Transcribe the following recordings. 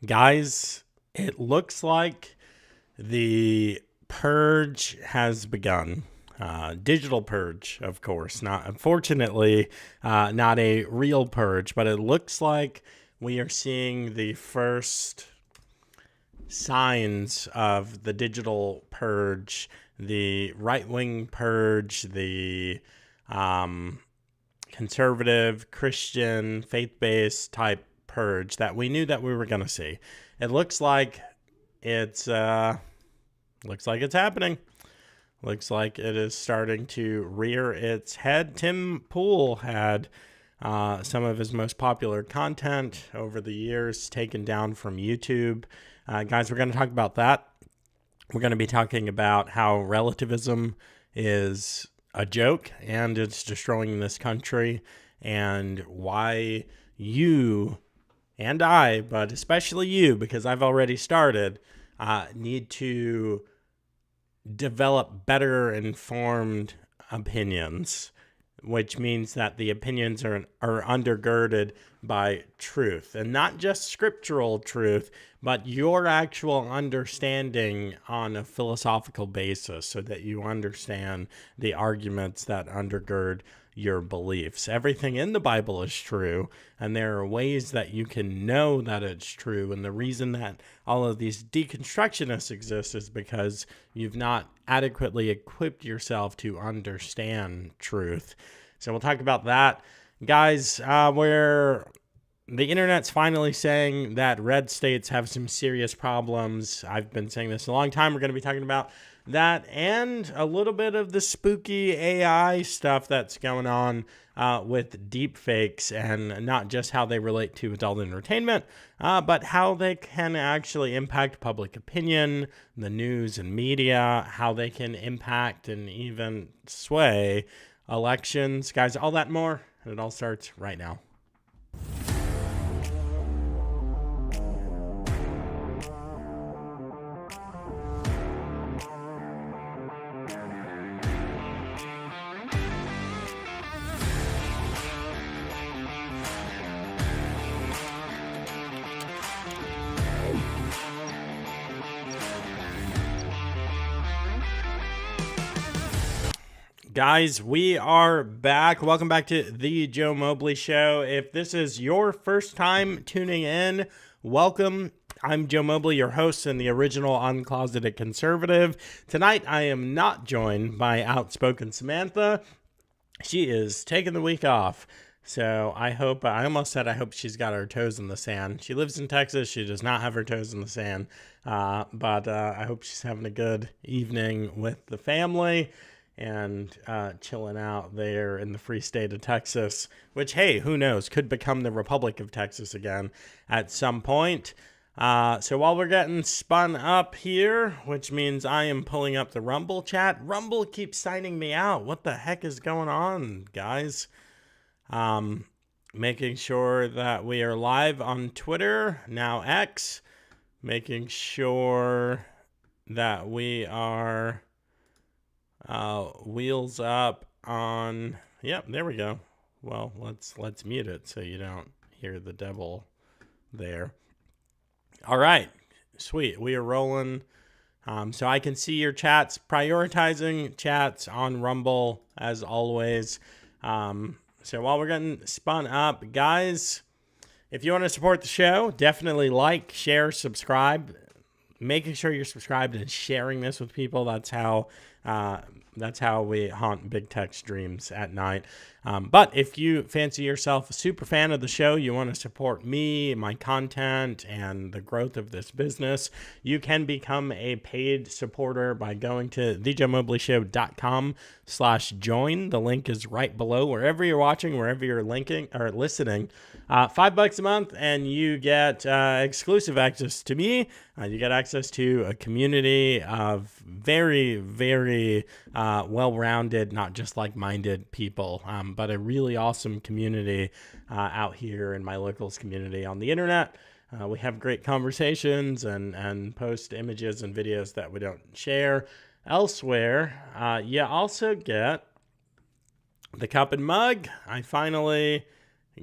Guys, it looks like the purge has begun. Digital purge, of course. Not, unfortunately, not a real purge, but it looks like we are seeing the first signs of the digital purge, the right-wing purge, the conservative, Christian, faith-based type purge that we knew that we were going to see. It looks like it's happening. Looks like it is starting to rear its head. Tim Pool had some of his most popular content over the years taken down from YouTube. Guys, we're going to talk about that. We're going to be talking about how relativism is a joke and it's destroying this country, and why you and I, but especially you, because I've already started, need to develop better informed opinions, which means that the opinions are undergirded by truth, and not just scriptural truth, but your actual understanding on a philosophical basis, so that you understand the arguments that undergird your beliefs. Everything in the Bible is true, and there are ways that you can know that it's true. And the reason that all of these deconstructionists exist is because you've not adequately equipped yourself to understand truth. So we'll talk about that. Guys, where the internet's finally saying that red states have some serious problems. I've been saying this a long time. We're going to be talking about that and a little bit of the spooky AI stuff that's going on with deepfakes, and not just how they relate to adult entertainment, but how they can actually impact public opinion, the news and media, how they can impact and even sway elections. Guys, all that and more, and it all starts right now. Guys, we are back. Welcome back to the Joe Mobley Show. If this is your first time tuning in, welcome. I'm Joe Mobley, your host and the original uncloseted conservative. Tonight, I am not joined by outspoken Samantha. She is taking the week off. So I almost said I hope she's got her toes in the sand. She lives in Texas. She does not have her toes in the sand. But I hope she's having a good evening with the family and chilling out there in the free state of Texas, which, hey, who knows, could become the Republic of Texas again at some point. So while we're getting spun up here, which means I am pulling up the Rumble chat, Rumble keeps signing me out. What the heck is going on, guys? Making sure that we are live on Twitter, now X, making sure that we are wheels up on, yep, there we go. Well, let's mute it so you don't hear the devil there. All right, sweet, we are rolling. So I can see your chats, prioritizing chats on Rumble as always. So while we're getting spun up, guys, if you want to support the show, definitely like, share, subscribe. Making sure you're subscribed and sharing this with people. That's how we haunt big tech's dreams at night. But if you fancy yourself a super fan of the show, you want to support me, my content, and the growth of this business, you can become a paid supporter by going to thejomobleyshow.com/join. The link is right below wherever you're watching, wherever you're linking or listening. $5 a month, and you get exclusive access to me. You get access to a community of very, very well-rounded, not just like-minded people, but a really awesome community out here in my locals community on the internet. We have great conversations and post images and videos that we don't share elsewhere. You also get the cup and mug. I finally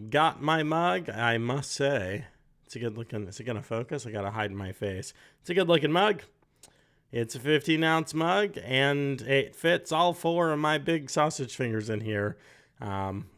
got my mug. I must say, It's a good looking. Is it gonna focus? I gotta hide my face. It's a good looking mug. It's a 15-ounce mug, and it fits all 4 of my big sausage fingers in here,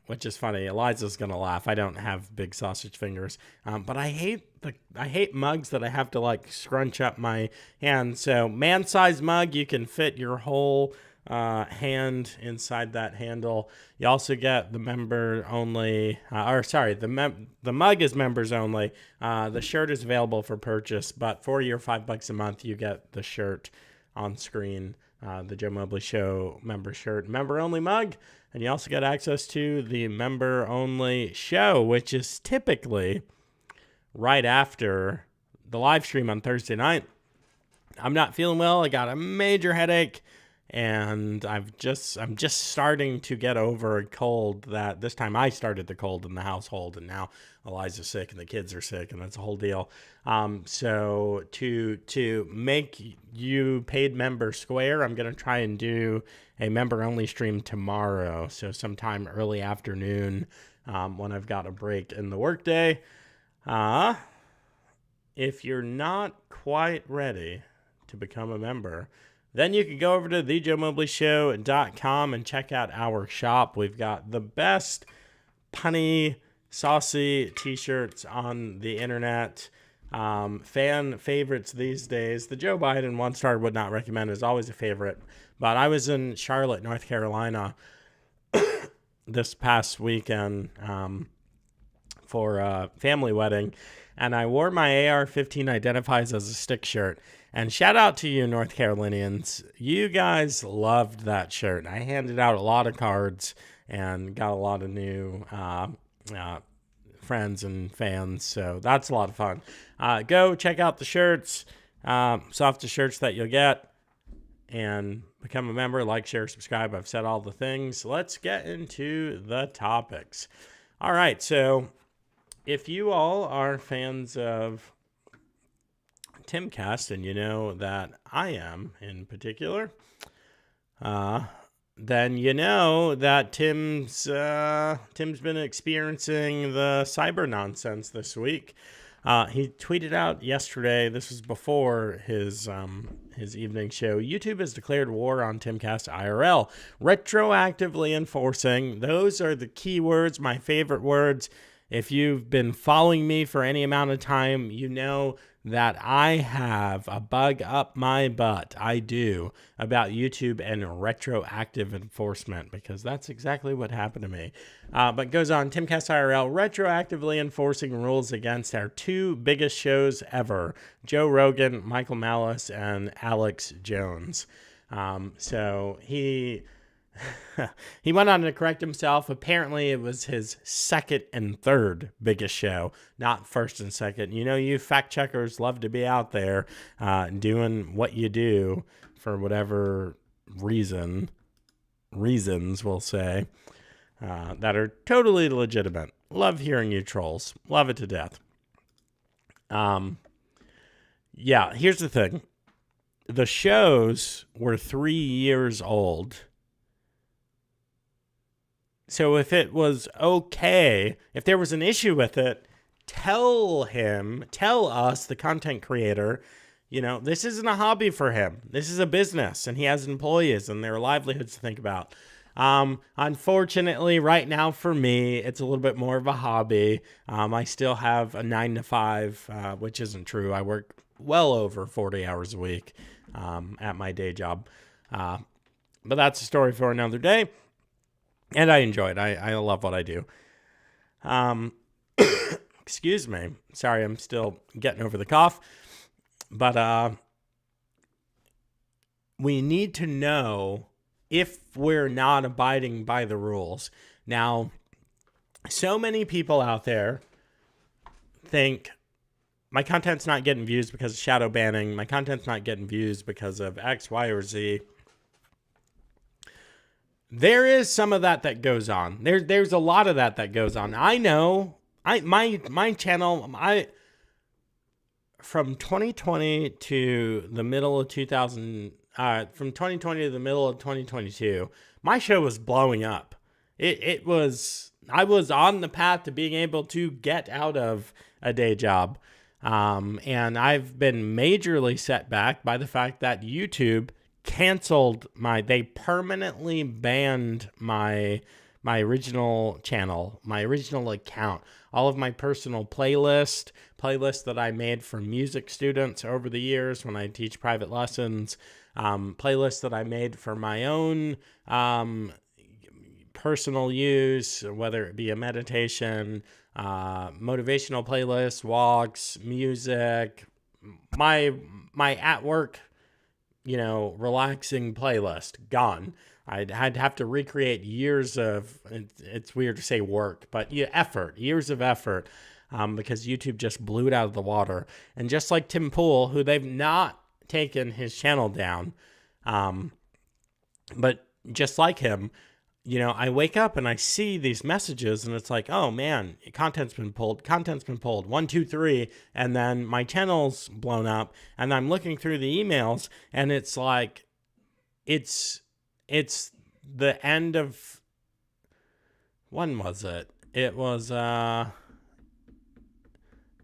which is funny. Eliza's gonna laugh. I don't have big sausage fingers, but I hate mugs that I have to like scrunch up my hand. So man-sized mug, you can fit your whole hand inside that handle. You also get the member only, the mug is members only. The shirt is available for purchase, but for your $5 a month, you get the shirt on screen, the Joe Mobley Show member shirt, member only mug. And you also get access to the member only show, which is typically right after the live stream on Thursday night. I'm not feeling well. I got a major headache. And I'm just starting to get over a cold that this time I started the cold in the household, and now Eliza's sick and the kids are sick, and that's a whole deal. So to make you paid member square, I'm going to try and do a member only stream tomorrow. So sometime early afternoon, when I've got a break in the workday. If you're not quite ready to become a member, then you can go over to thejoemobleyshow.com and check out our shop. We've got the best punny, saucy t-shirts on the internet. Fan favorites these days. The Joe Biden one-star would not recommend is always a favorite. But I was in Charlotte, North Carolina this past weekend for a family wedding, and I wore my AR-15 identifies as a stick shirt. And shout out to you, North Carolinians. You guys loved that shirt. I handed out a lot of cards and got a lot of new friends and fans. So that's a lot of fun. Go check out the shirts, softest shirts that you'll get, and become a member. Like, share, subscribe. I've said all the things. Let's get into the topics. All right. So if you all are fans of TimCast, and you know that I am in particular, then you know that Tim's been experiencing the cyber nonsense this week. He tweeted out yesterday, this was before his evening show, YouTube has declared war on TimCast IRL, retroactively enforcing. Those are the key words, my favorite words. If you've been following me for any amount of time, you know that I have a bug up my butt. I do, about YouTube and retroactive enforcement, because that's exactly what happened to me. But goes on, TimCast IRL retroactively enforcing rules against our 2 biggest shows ever, Joe Rogan, Michael Malice, and Alex Jones. So he went on to correct himself. Apparently, it was his 2nd and 3rd biggest show, not 1st and 2nd. You know, you fact checkers love to be out there doing what you do for whatever reasons, we'll say, that are totally legitimate. Love hearing you trolls. Love it to death. Yeah, here's the thing. The shows were 3 years old. So if it was okay, if there was an issue with it, tell us, the content creator, you know, this isn't a hobby for him. This is a business, and he has employees and their livelihoods to think about. Unfortunately, right now for me, it's a little bit more of a hobby. I still have a 9-to-5, which isn't true. I work well over 40 hours a week at my day job. But that's a story for another day. And I enjoy it. I love what I do. Excuse me. Sorry, I'm still getting over the cough. But we need to know if we're not abiding by the rules. Now, so many people out there think my content's not getting views because of shadow banning. My content's not getting views because of X, Y, or Z. There is some of that goes on. There's a lot of that goes on. I know. My channel, from 2020 to the middle of 2022, my show was blowing up. I was on the path to being able to get out of a day job. And I've been majorly set back by the fact that YouTube canceled they permanently banned my original channel, my original account, all of my personal playlists that I made for music students over the years when I teach private lessons, playlists that I made for my own personal use, whether it be a meditation, motivational playlist, walks, music, my at work, relaxing playlist, gone. I'd have to recreate years of, it's weird to say work, but years of effort, because YouTube just blew it out of the water. And just like Tim Pool, who they've not taken his channel down, but just like him, I wake up and I see these messages and it's like, oh man, content's been pulled, 1, 2, 3. And then my channel's blown up and I'm looking through the emails and it's like, it's the end of, when was it? It was,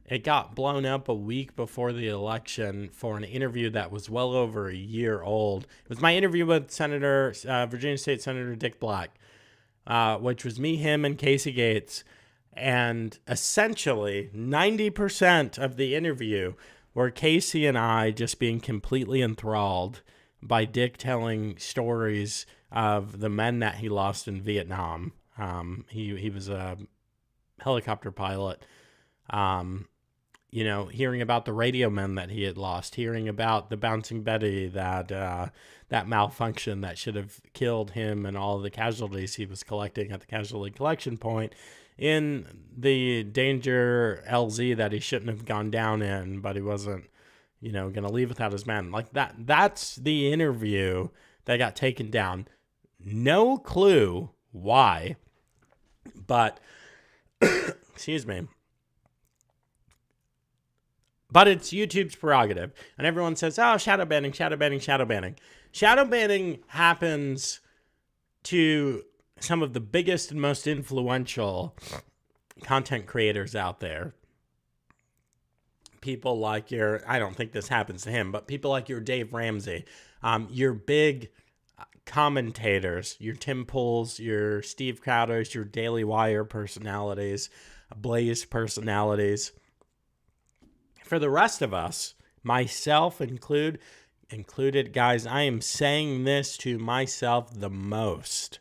it got blown up a week before the election for an interview that was well over a year old. It was my interview with Virginia State Senator Dick Black, which was me, him, and Casey Gates. And essentially, 90% of the interview were Casey and I just being completely enthralled by Dick telling stories of the men that he lost in Vietnam. He was a helicopter pilot. Hearing about the radio men that he had lost, hearing about the Bouncing Betty that malfunction that should have killed him and all the casualties he was collecting at the casualty collection point in the danger LZ that he shouldn't have gone down in, but he wasn't, going to leave without his men. Like that's the interview that got taken down. No clue why, but excuse me. But it's YouTube's prerogative. And everyone says, oh, shadow banning. Shadow banning happens to some of the biggest and most influential content creators out there. People like I don't think this happens to him, but people like your Dave Ramsey, your big commentators, your Tim Pools, your Steve Crowders, your Daily Wire personalities, Blaze personalities. For the rest of us, myself included, guys, I am saying this to myself the most.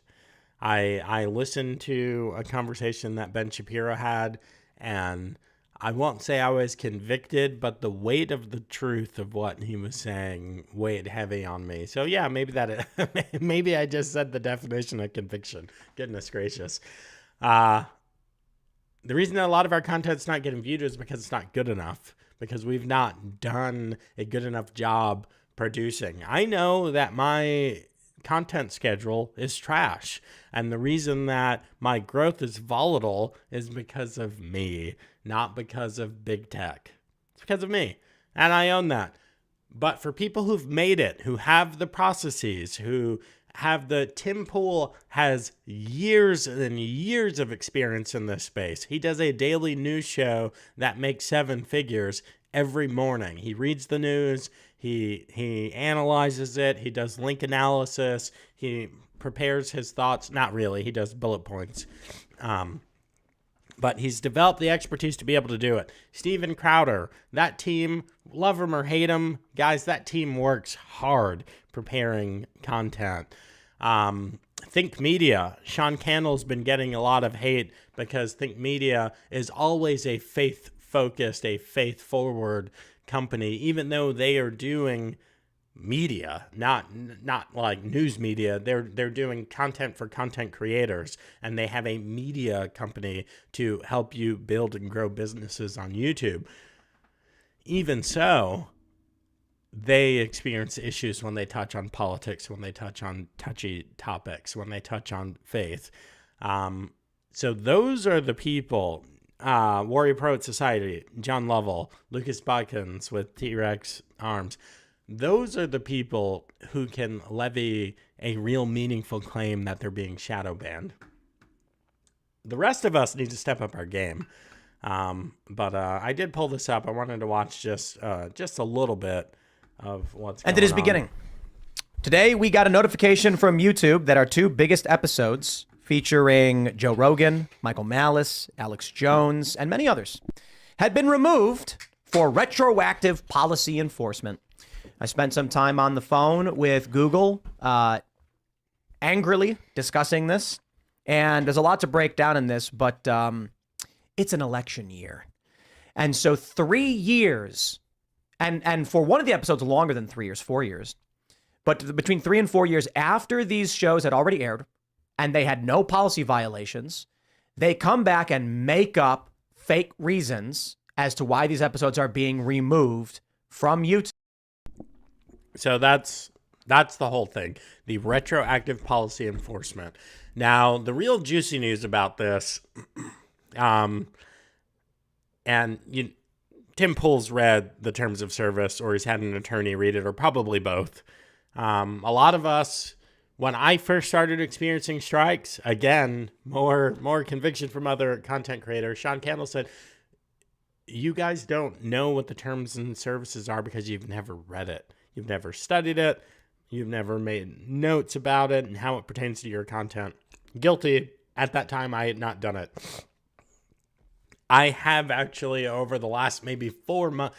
I listened to a conversation that Ben Shapiro had, and I won't say I was convicted, but the weight of the truth of what he was saying weighed heavy on me. So yeah, maybe I just said the definition of conviction. Goodness gracious. The reason that a lot of our content's not getting viewed is because it's not good enough. Because we've not done a good enough job producing. I know that my content schedule is trash. And the reason that my growth is volatile is because of me, not because of big tech. It's because of me. And I own that. But for people who've made it, who have the processes, who have Tim Pool has years and years of experience in this space. He does a daily news show that makes 7 figures every morning. He reads the news, he analyzes it, he does link analysis, he prepares his thoughts. Not really, he does bullet points. But he's developed the expertise to be able to do it. Steven Crowder, that team, love him or hate him, guys, that team works hard preparing content. Think Media, Sean Cannell's been getting a lot of hate because Think Media is always a faith-focused, a faith-forward company, even though they are doing media, not like news media. They're doing content for content creators, and they have a media company to help you build and grow businesses on YouTube. Even so, they experience issues when they touch on politics, when they touch on touchy topics, when they touch on faith. So those are the people, Warrior Poet Society, John Lovell, Lucas Bodkins with T-Rex Arms. Those are the people who can levy a real meaningful claim that they're being shadow banned. The rest of us need to step up our game. But I did pull this up. I wanted to watch just a little bit of what's going on. And it is beginning. Today, we got a notification from YouTube that our two biggest episodes, featuring Joe Rogan, Michael Malice, Alex Jones, and many others, had been removed for retroactive policy enforcement. I spent some time on the phone with Google, angrily discussing this, and there's a lot to break down in this, but it's an election year. And so 3 years, and for one of the episodes longer than 3 years, 4 years, but between 3 and 4 years after these shows had already aired and they had no policy violations, they come back and make up fake reasons as to why these episodes are being removed from YouTube. So that's the whole thing, the retroactive policy enforcement. Now, the real juicy news about this, and Tim Pool's read the terms of service, or he's had an attorney read it, or probably both. A lot of us, when I first started experiencing strikes, again, more conviction from other content creators. Sean Candle said, you guys don't know what the terms and services are because you've never read it. You've never studied it. You've never made notes about it and how it pertains to your content. Guilty. At that time, I had not done it. I have actually, over the last maybe 4 months,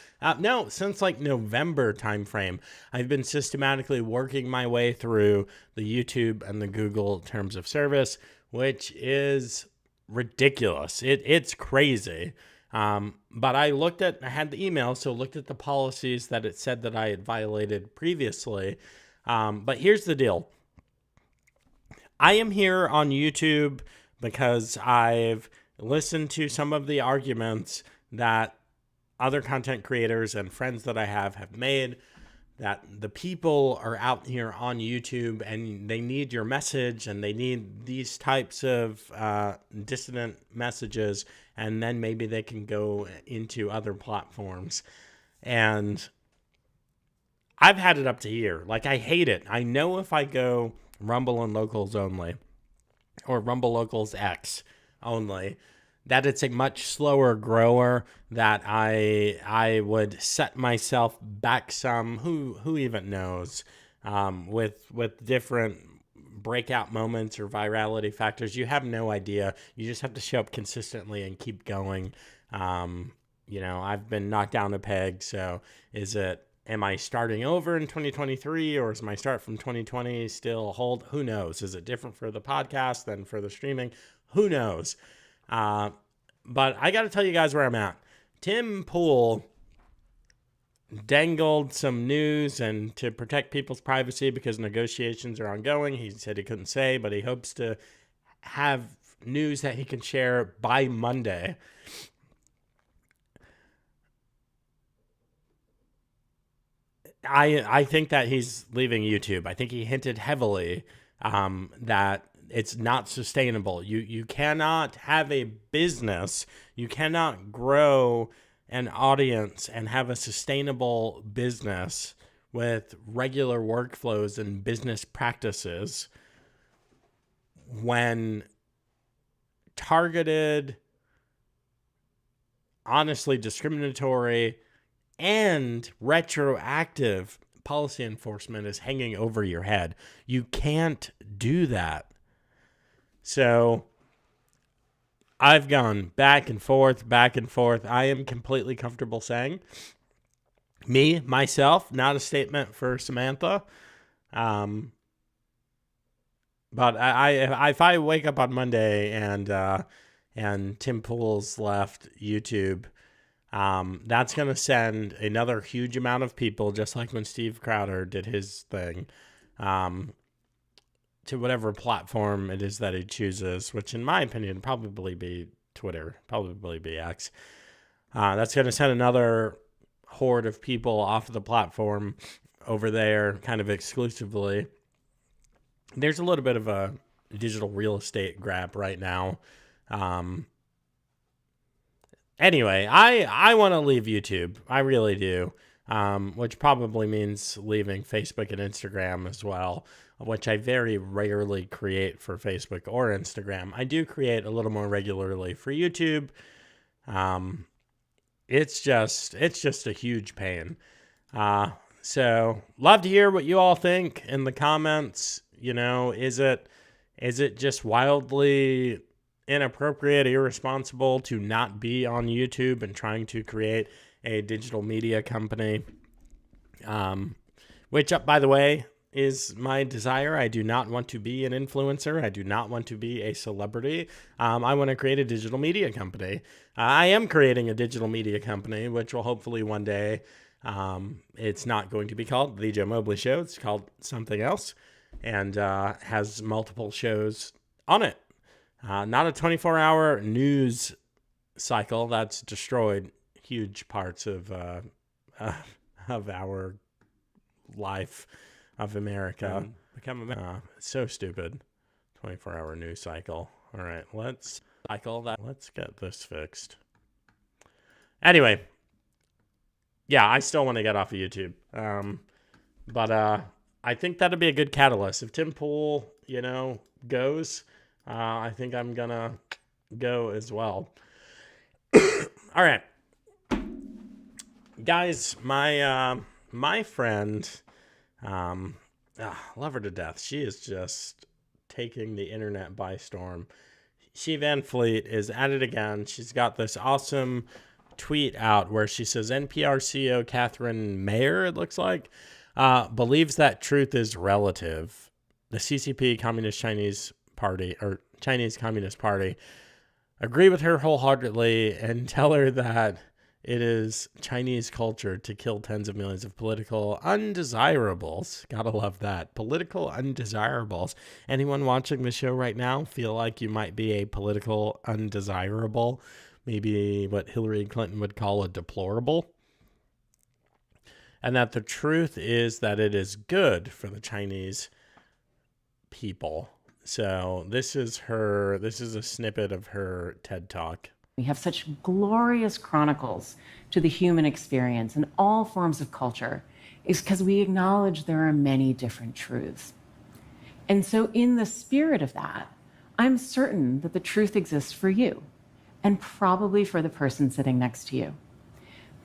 since like November timeframe, I've been systematically working my way through the YouTube and the Google terms of service, which is ridiculous. It's crazy. But I had the email, so looked at the policies that it said that I had violated previously. But here's the deal. I am here on YouTube because I've listened to some of the arguments that other content creators and friends that I have made, that the people are out here on YouTube and they need your message and they need these types of dissident messages, and then maybe they can go into other platforms. And I've had it up to here. Like, I hate it. I know if I go Rumble and Locals only, or Rumble Locals X only, that it's a much slower grower, that I would set myself back some, who even knows, with different breakout moments or virality factors. You have no idea. You just have to show up consistently and keep going. I've been knocked down a peg, so am I starting over in 2023, or is my start from 2020 still hold? Who knows? Is it different for the podcast than for the streaming? Who knows? But I got to tell you guys where I'm at. Tim Pool dangled some news, and to protect people's privacy because negotiations are ongoing, he said he couldn't say, but he hopes to have news that he can share by Monday. I think that he's leaving YouTube. I think he hinted heavily that it's not sustainable. You cannot have a business. You cannot grow an audience and have a sustainable business with regular workflows and business practices when targeted, honestly discriminatory, and retroactive policy enforcement is hanging over your head. You can't do that. So I've gone back and forth. I am completely comfortable saying, myself, not a statement for Samantha. But if I wake up on Monday and Tim Pool's left YouTube, that's going to send another huge amount of people, just like when Steve Crowder did his thing, to whatever platform it is that he chooses, which in my opinion probably be Twitter, probably be X. That's going to send another horde of people off of the platform over there, kind of exclusively. There's a little bit of a digital real estate grab right now. Anyway, I want to leave YouTube. I really do, which probably means leaving Facebook and Instagram as well, which I very rarely create for Facebook or Instagram. I do create a little more regularly for YouTube, It's just a huge pain. So love to hear what you all think in the comments. You know, is it just wildly inappropriate, irresponsible to not be on YouTube and trying to create a digital media company? Which, by the way, is my desire. I do not want to be an influencer. I do not want to be a celebrity. I want to create a digital media company. I am creating a digital media company, which will hopefully one day, it's not going to be called The Joe Mobley Show. It's called something else, and has multiple shows on it. Not a 24-hour news cycle that's destroyed huge parts of our life of America. So stupid. 24-hour news cycle. All right, let's get this fixed. Anyway, yeah, I still want to get off of YouTube. But I think that'd be a good catalyst. If Tim Pool, goes, I think I'm gonna go as well. All right. Guys, my friend, love her to death. She is just taking the internet by storm. She Van Fleet is at it again. She's got this awesome tweet out where she says NPR CEO Catherine Mayer, it looks like, believes that truth is relative. The CCP, Communist Chinese Party, or Chinese Communist Party, agree with her wholeheartedly and tell her that it is Chinese culture to kill tens of millions of political undesirables. Gotta love that. Political undesirables. Anyone watching the show right now feel like you might be a political undesirable? Maybe what Hillary Clinton would call a deplorable? And that the truth is that it is good for the Chinese people. So this is a snippet of her TED Talk. We have such glorious chronicles to the human experience in all forms of culture is because we acknowledge there are many different truths. And so in the spirit of that, I'm certain that the truth exists for you and probably for the person sitting next to you.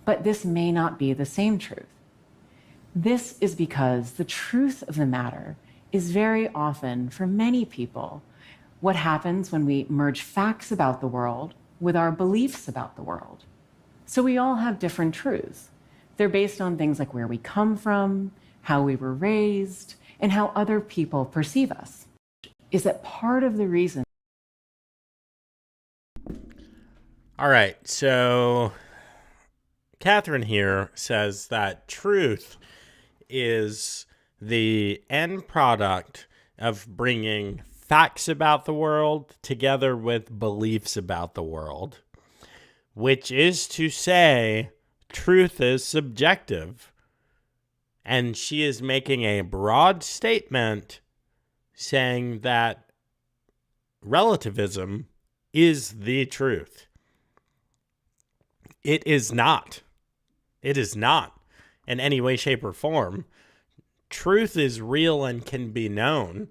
But this may not be the same truth. This is because the truth of the matter is very often, for many people, what happens when we merge facts about the world with our beliefs about the world. So we all have different truths. They're based on things like where we come from, how we were raised, and how other people perceive us. Is that part of the reason? All right, so Catherine here says that truth is the end product of bringing facts about the world together with beliefs about the world, which is to say, truth is subjective. And she is making a broad statement saying that relativism is the truth. It is not. It is not in any way, shape, or form. Truth is real and can be known.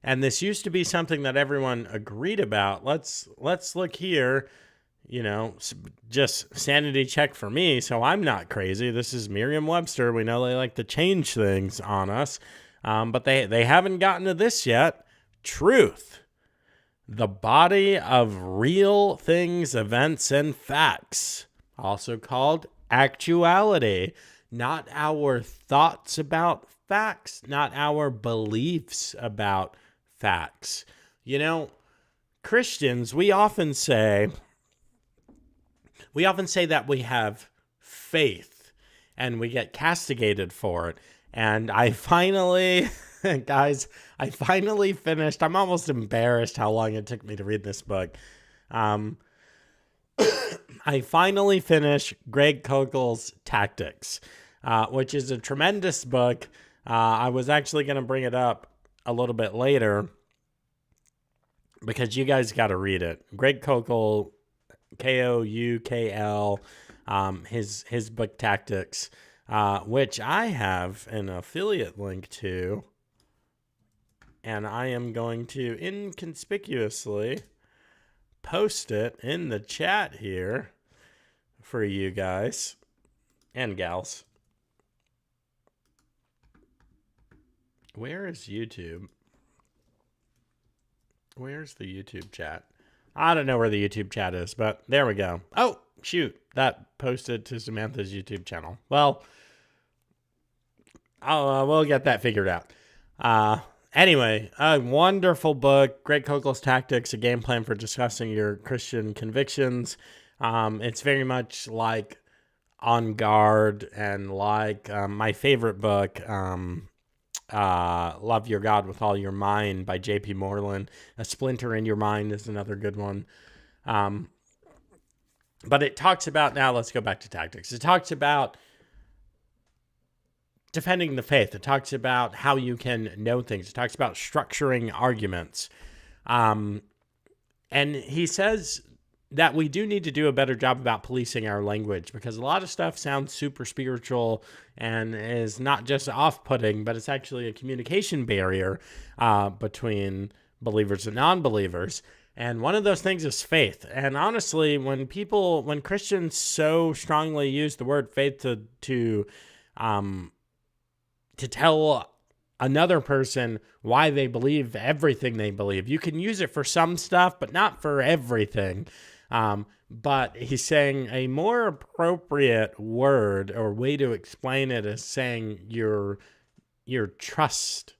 And this used to be something that everyone agreed about. Let's look here, just sanity check for me, so I'm not crazy. This is Merriam-Webster. We know they like to change things on us, but they haven't gotten to this yet. Truth, the body of real things, events, and facts, also called actuality, not our thoughts about facts, not our beliefs about facts. Christians, we often say that we have faith and we get castigated for it. And I finally, guys, finished. I'm almost embarrassed how long it took me to read this book. I finally finished Greg Koukl's Tactics, which is a tremendous book. I was actually going to bring it up a little bit later because you guys got to read it. Greg Koukl, Koukl, his book Tactics, which I have an affiliate link to, and I am going to inconspicuously post it in the chat here. for you guys and gals. Where is YouTube? Where's the YouTube chat? I don't know where the YouTube chat is, but there we go. Oh, shoot. That posted to Samantha's YouTube channel. Well, we'll get that figured out. Anyway, a wonderful book, Great Coco's Tactics, a game plan for discussing your Christian convictions. It's very much like On Guard and like my favorite book, Love Your God with All Your Mind by J.P. Moreland. A Splinter in Your Mind is another good one. But it talks about, now let's go back to tactics. It talks about defending the faith. It talks about how you can know things. It talks about structuring arguments. And he says that we do need to do a better job about policing our language, because a lot of stuff sounds super spiritual and is not just off-putting, but it's actually a communication barrier between believers and non-believers. And one of those things is faith. And honestly, when Christians so strongly use the word faith to tell another person why they believe everything they believe, you can use it for some stuff, but not for everything. But he's saying a more appropriate word or way to explain it is saying you trust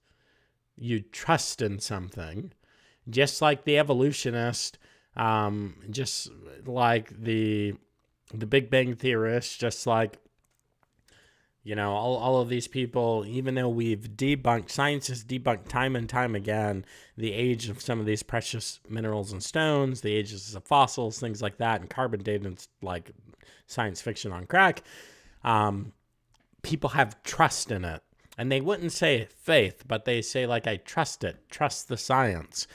in something, just like the evolutionist, just like the Big Bang theorist, just like, you know, all of these people, even though science has debunked time and time again the age of some of these precious minerals and stones, the ages of fossils, things like that, and carbon dating, like science fiction on crack, people have trust in it. And they wouldn't say faith, but they say, like, I trust it, trust the science.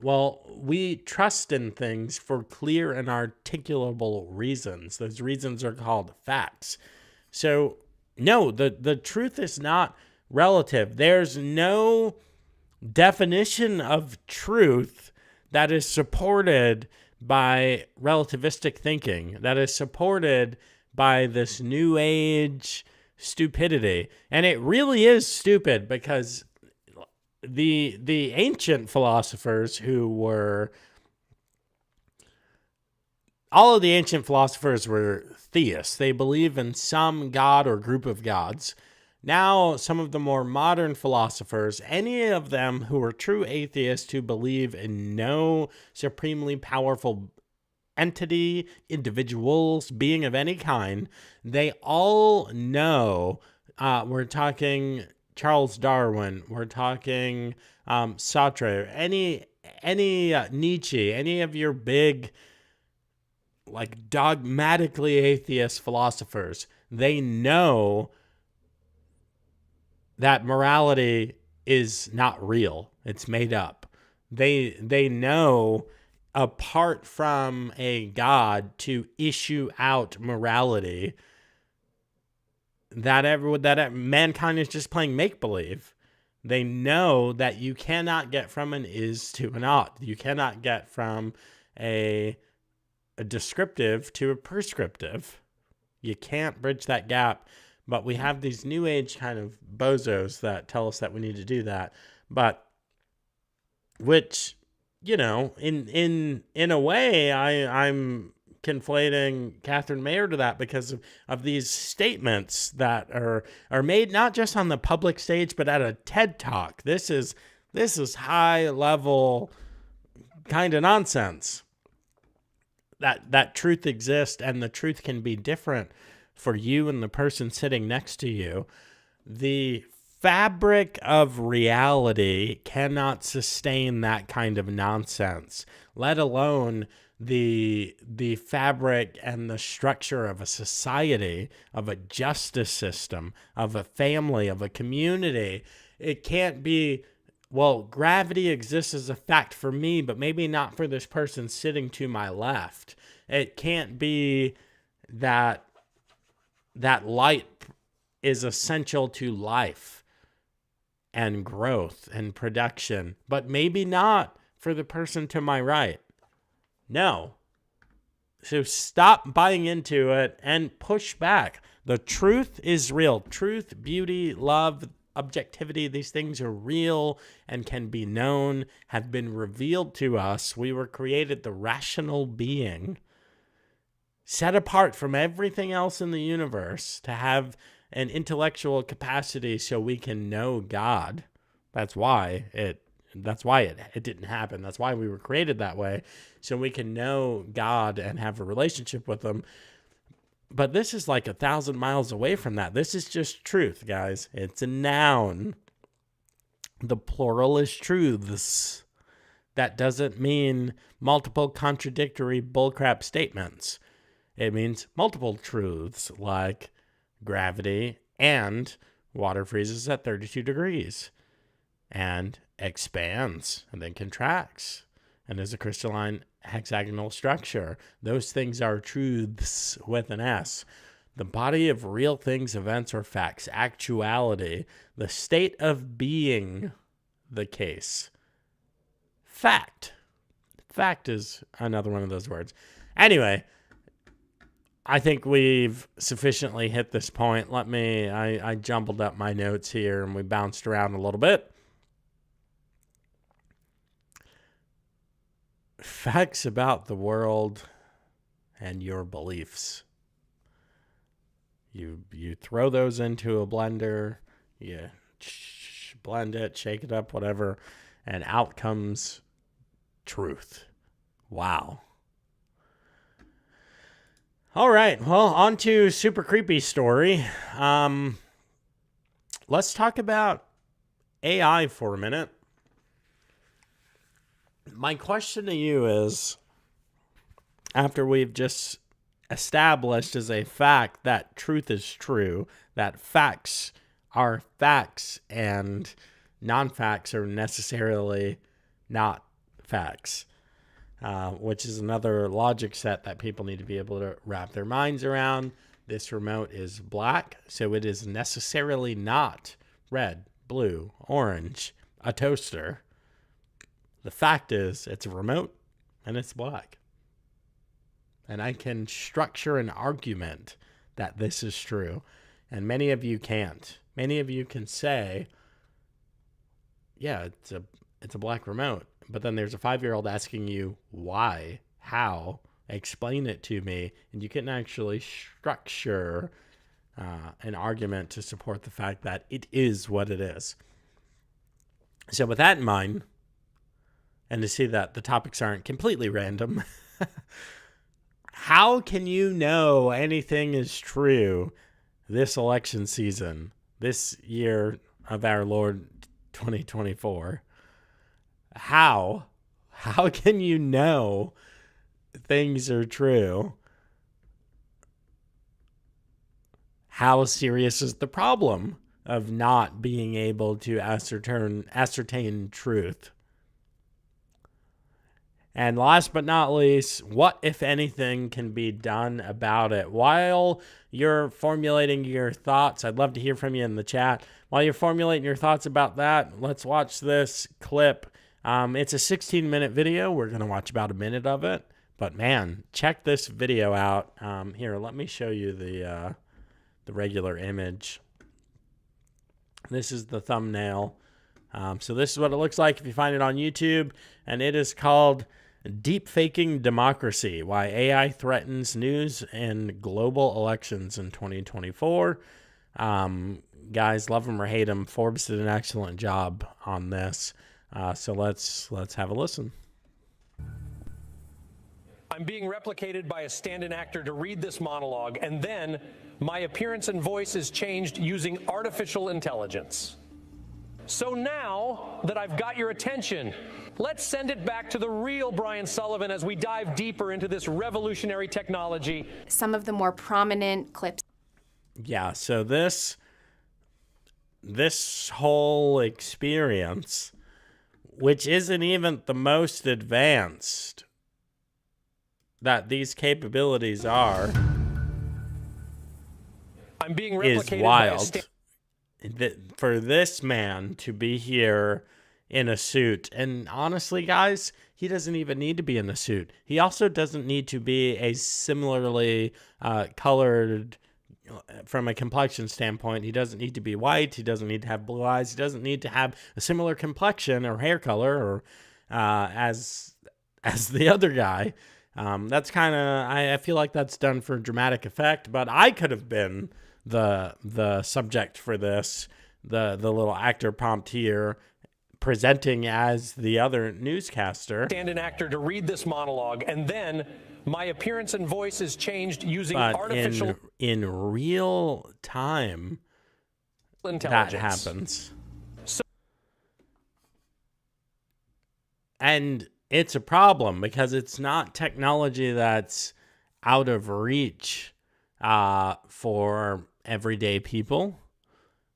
Well, we trust in things for clear and articulable reasons. Those reasons are called facts. So, no, the truth is not relative. There's no definition of truth that is supported by relativistic thinking, that is supported by this new age stupidity. And it really is stupid, because the ancient philosophers all of the ancient philosophers were theists. They believe in some god or group of gods. Now, some of the more modern philosophers, any of them who are true atheists who believe in no supremely powerful entity, individuals, being of any kind, they all know, we're talking Charles Darwin, we're talking Sartre, any Nietzsche, any of your big, like, dogmatically atheist philosophers, they know that morality is not real. It's made up. They know, apart from a God to issue out morality, that mankind is just playing make-believe. They know that you cannot get from an is to an ought. You cannot get from a descriptive to a prescriptive. You can't bridge that gap. But we have these new age kind of bozos that tell us that we need to do that. But which, you know, in a way, I'm conflating Catherine Mayer to that, because of these statements that are made not just on the public stage, but at a TED Talk. This is high level kind of nonsense. That truth exists, and the truth can be different for you and the person sitting next to you. The fabric of reality cannot sustain that kind of nonsense, let alone the fabric and the structure of a society, of a justice system, of a family, of a community. It can't be, well, gravity exists as a fact for me, but maybe not for this person sitting to my left. It can't be that light is essential to life and growth and production, but maybe not for the person to my right. No. So stop buying into it and push back. The truth is real. Truth, beauty, love, objectivity, these things are real and can be known, have been revealed to us. We were created the rational being, set apart from everything else in the universe to have an intellectual capacity so we can know God. That's why it didn't happen. That's why we were created that way, so we can know God and have a relationship with him. But this is like 1,000 miles away from that. This is just truth, guys. It's a noun. The plural is truths. That doesn't mean multiple contradictory bullcrap statements. It means multiple truths, like gravity and water freezes at 32 degrees and expands and then contracts and is a crystalline hexagonal structure. Those things are truths with an S. The body of real things, events, or facts. Actuality. The state of being the case. Fact. Fact is another one of those words. Anyway, I think we've sufficiently hit this point. I jumbled up my notes here and we bounced around a little bit. Facts about the world and your beliefs. You throw those into a blender, you blend it, shake it up, whatever, and out comes truth. Wow. All right, well, on to super creepy story. Let's talk about AI for a minute. My question to you is, after we've just established as a fact that truth is true, that facts are facts and non-facts are necessarily not facts, which is another logic set that people need to be able to wrap their minds around. This remote is black, so it is necessarily not red, blue, orange, a toaster. The fact is, it's a remote and it's black. And I can structure an argument that this is true. And many of you can't. Many of you can say, yeah, it's a black remote. But then there's a 5-year-old asking you why, how, explain it to me. And you can actually structure an argument to support the fact that it is what it is. So with that in mind, and to see that the topics aren't completely random, how can you know anything is true this election season, this year of our Lord 2024? How can you know things are true? How serious is the problem of not being able to ascertain truth? And last but not least, what, if anything, can be done about it? While you're formulating your thoughts, I'd love to hear from you in the chat. While you're formulating your thoughts about that, let's watch this clip. It's a 16-minute video. We're going to watch about a minute of it. But man, check this video out. Here, let me show you the regular image. This is the thumbnail. So this is what it looks like if you find it on YouTube. And it is called Deepfaking Democracy, Why AI Threatens News and Global Elections in 2024. Guys, love them or hate them, Forbes did an excellent job on this. So let's have a listen. I'm being replicated by a stand-in actor to read this monologue, and then my appearance and voice is changed using artificial intelligence. So now that I've got your attention, let's send it back to the real Brian Sullivan as we dive deeper into this revolutionary technology. Some of the more prominent clips. Yeah, so this whole experience, which isn't even the most advanced that these capabilities are, I'm being replicated is wild. For this man to be here in a suit. And honestly, guys, he doesn't even need to be in a suit. He also doesn't need to be a similarly colored, from a complexion standpoint. He doesn't need to be white. He doesn't need to have blue eyes. He doesn't need to have a similar complexion or hair color or as the other guy. That's kind of, I feel like that's done for dramatic effect, but I could have been the subject for this, the little actor prompt here, presenting as the other newscaster. Stand-in actor to read this monologue, and then my appearance and voice is changed using But artificial in real time, intelligence. that happens. And it's a problem because it's not technology that's out of reach for everyday people.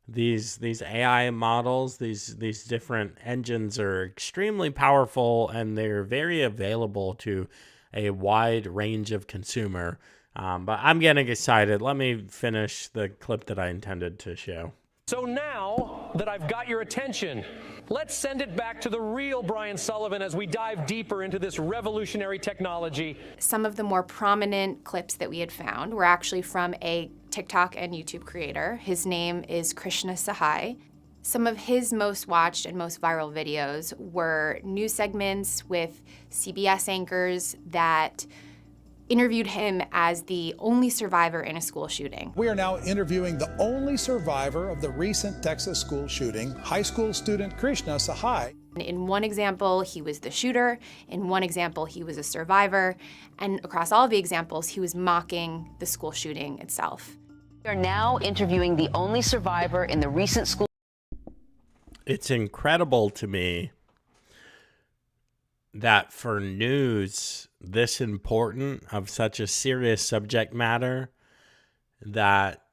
These AI models, these different engines are extremely powerful, and they're very available to a wide range of consumer. But I'm getting excited. Let me finish the clip that I intended to show. So now that I've got your attention, let's send it back to the real Brian Sullivan as we dive deeper into this revolutionary technology. Some of the more prominent clips that we had found were actually from a TikTok and YouTube creator. His name is Krishna Sahai. Some of his most watched and most viral videos were news segments with CBS anchors that interviewed him as the only survivor in a school shooting. We are now interviewing the only survivor of the recent Texas school shooting, high school student Krishna Sahai. In one example, he was the shooter. In one example, he was a survivor. And across all of the examples, he was mocking the school shooting itself. We are now interviewing the only survivor in the recent school. It's incredible to me that for news this important of such a serious subject matter, that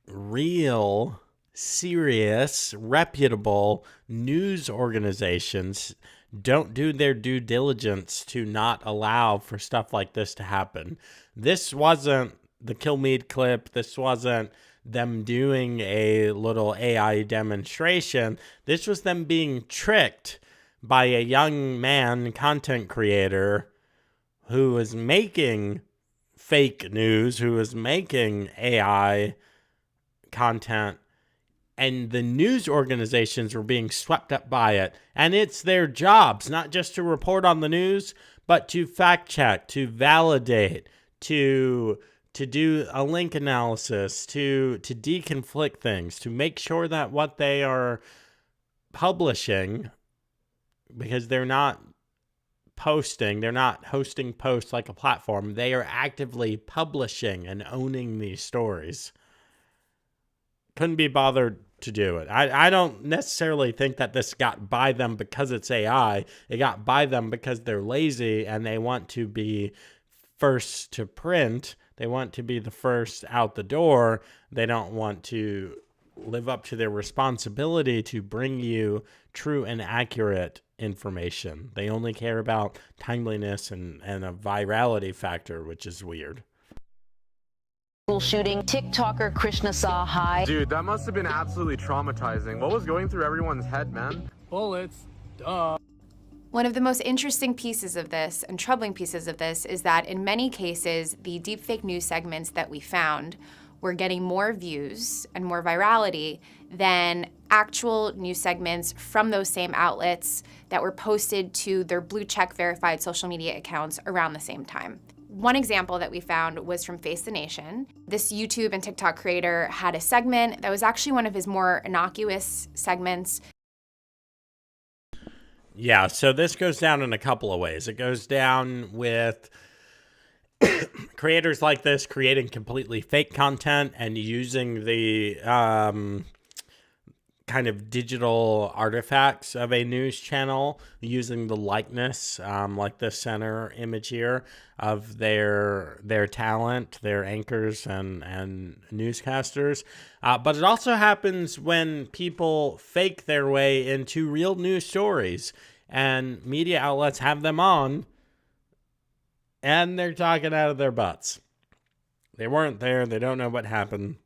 real, serious, reputable news organizations don't do their due diligence to not allow for stuff like this to happen. This wasn't the Kilmeade clip. This wasn't them doing a little AI demonstration. This was them being tricked by a young man content creator who was making fake news, who was making AI content, and the news organizations were being swept up by it. And it's their jobs, not just to report on the news, but to fact check, to validate, to do a link analysis, to deconflict things, to make sure that what they are publishing, because they're not posting, they're not hosting posts like a platform, they are actively publishing and owning these stories. Couldn't be bothered to do it. I don't necessarily think that this got by them because it's AI. It got by them because they're lazy and they want to be first to print. They want to be the first out the door. They don't want to live up to their responsibility to bring you true and accurate information. They only care about timeliness and a virality factor, which is weird. School shooting, TikToker Krishna Sahai. Dude, that must have been absolutely traumatizing. What was going through everyone's head, man? Bullets. Duh. One of the most interesting pieces of this and troubling pieces of this is that in many cases, the deepfake news segments that we found were getting more views and more virality than actual news segments from those same outlets that were posted to their blue check verified social media accounts around the same time. One example that we found was from Face the Nation. This YouTube and TikTok creator had a segment that was actually one of his more innocuous segments. Yeah, so this goes down in a couple of ways. It goes down with creators like this creating completely fake content and using the kind of digital artifacts of a news channel, using the likeness, like the center image here, of their talent, their anchors and newscasters. But it also happens when people fake their way into real news stories and media outlets have them on and they're talking out of their butts. They weren't there. They don't know what happened.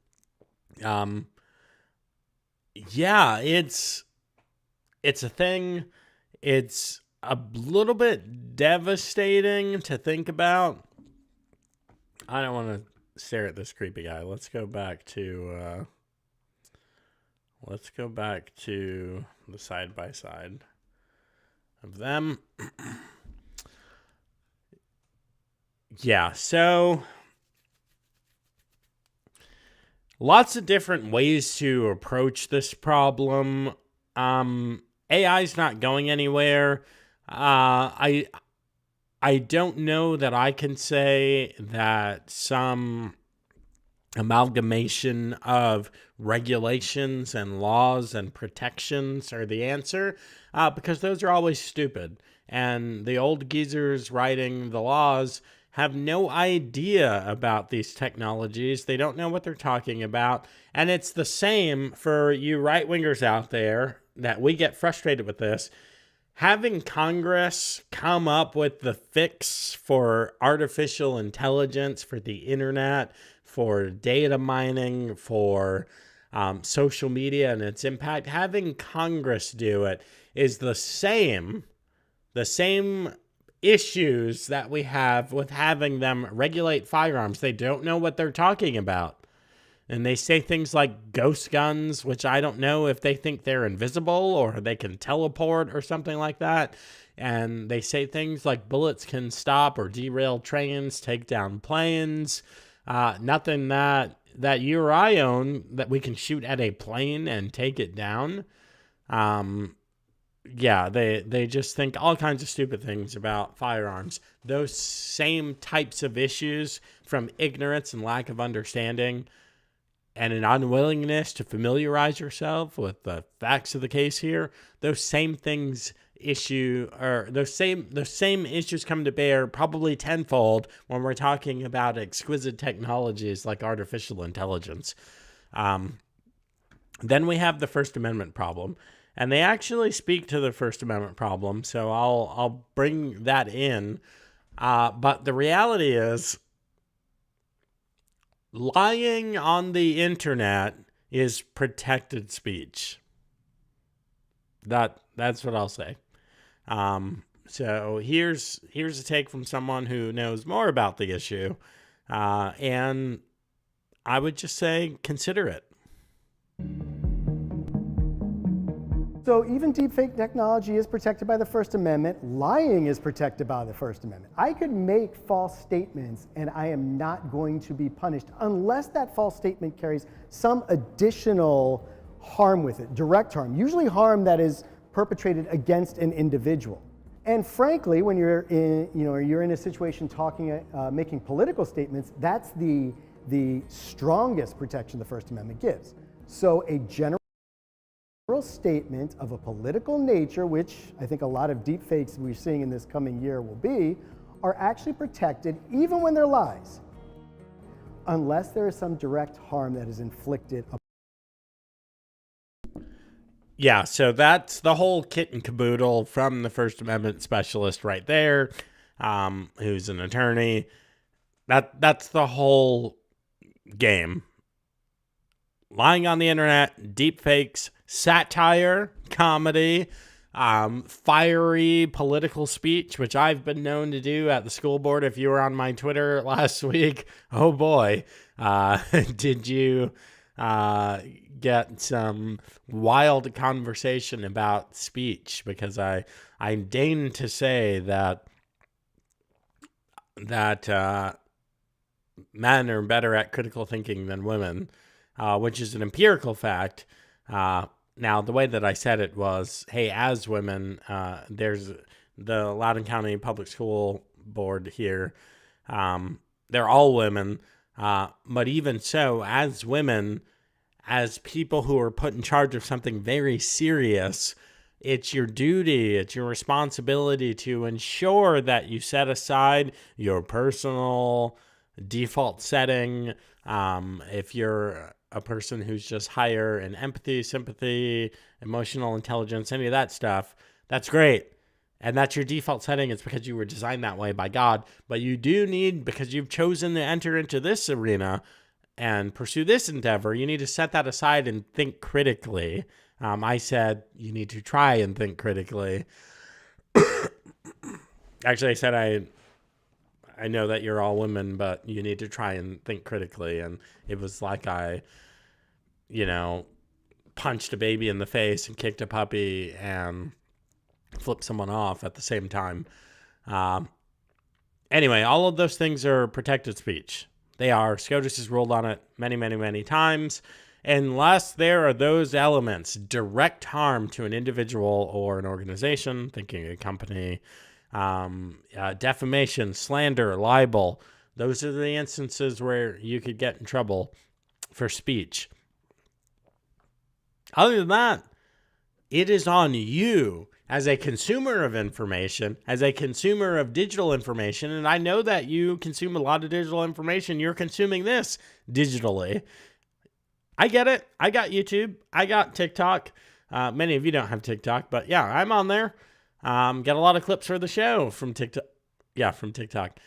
Yeah, it's it's a thing. It's a little bit devastating to think about. I don't want to stare at this creepy guy. Let's go back to the side by side of them. Yeah, so lots of different ways to approach this problem. AI's not going anywhere. I don't know that I can say that some amalgamation of regulations and laws and protections are the answer, because those are always stupid. And the old geezers writing the laws have no idea about these technologies. They don't know what they're talking about. And it's the same for you right-wingers out there that we get frustrated with this. Having Congress come up with the fix for artificial intelligence, for the internet, for data mining, for social media and its impact, having Congress do it is the same issues that we have with having them regulate firearms. They don't know what they're talking about. And they say things like ghost guns, which I don't know if they think they're invisible or they can teleport or something like that. And they say things like bullets can stop or derail trains, take down planes. Nothing that you or I own that we can shoot at a plane and take it down. Yeah, they just think all kinds of stupid things about firearms. Those same types of issues, from ignorance and lack of understanding and an unwillingness to familiarize yourself with the facts of the case here, those same issues come to bear probably tenfold when we're talking about exquisite technologies like artificial intelligence. Then we have the First Amendment problem. And they actually speak to the First Amendment problem, so I'll bring that in. But the reality is, lying on the internet is protected speech. That's what I'll say. So here's a take from someone who knows more about the issue, and I would just say consider it. So even deepfake technology is protected by the First Amendment. Lying is protected by the First Amendment. I could make false statements and I am not going to be punished unless that false statement carries some additional harm with it, direct harm, usually harm that is perpetrated against an individual. And frankly, when you're in a situation making political statements, that's the strongest protection the First Amendment gives. So a general statement of a political nature, which I think a lot of deepfakes we're seeing in this coming year will be, are actually protected even when they're lies, unless there is some direct harm that is inflicted. Yeah, so that's the whole kit and caboodle from the First Amendment specialist right there, who's an attorney. That's the whole game. Lying on the internet, deepfakes, satire, comedy, fiery political speech, which I've been known to do at the school board. If you were on my Twitter last week, oh boy, did you get some wild conversation about speech, because I deign to say that men are better at critical thinking than women, which is an empirical fact. Now, the way that I said it was, hey, as women, there's the Loudoun County Public School Board here. They're all women. But even so, as women, as people who are put in charge of something very serious, it's your duty, it's your responsibility to ensure that you set aside your personal default setting. If you're a person who's just higher in empathy, sympathy, emotional intelligence, any of that stuff, that's great. And that's your default setting. It's because you were designed that way by God. But you do need, because you've chosen to enter into this arena and pursue this endeavor, you need to set that aside and think critically I said you need to try and think critically. Actually, I said I know that you're all women, but you need to try and think critically. And it was like I, punched a baby in the face and kicked a puppy and flipped someone off at the same time. Anyway, all of those things are protected speech. They are. SCOTUS has ruled on it many, many, many times. Unless there are those elements, direct harm to an individual or an organization, thinking a company, defamation, slander, libel, those are the instances where you could get in trouble for speech. Other than that, it is on you as a consumer of information, as a consumer of digital information, and I know that you consume a lot of digital information. You're consuming this digitally. I get it. I got YouTube. I got TikTok. Many of you don't have TikTok, but yeah, I'm on there. Got a lot of clips for the show from TikTok. Yeah, from TikTok.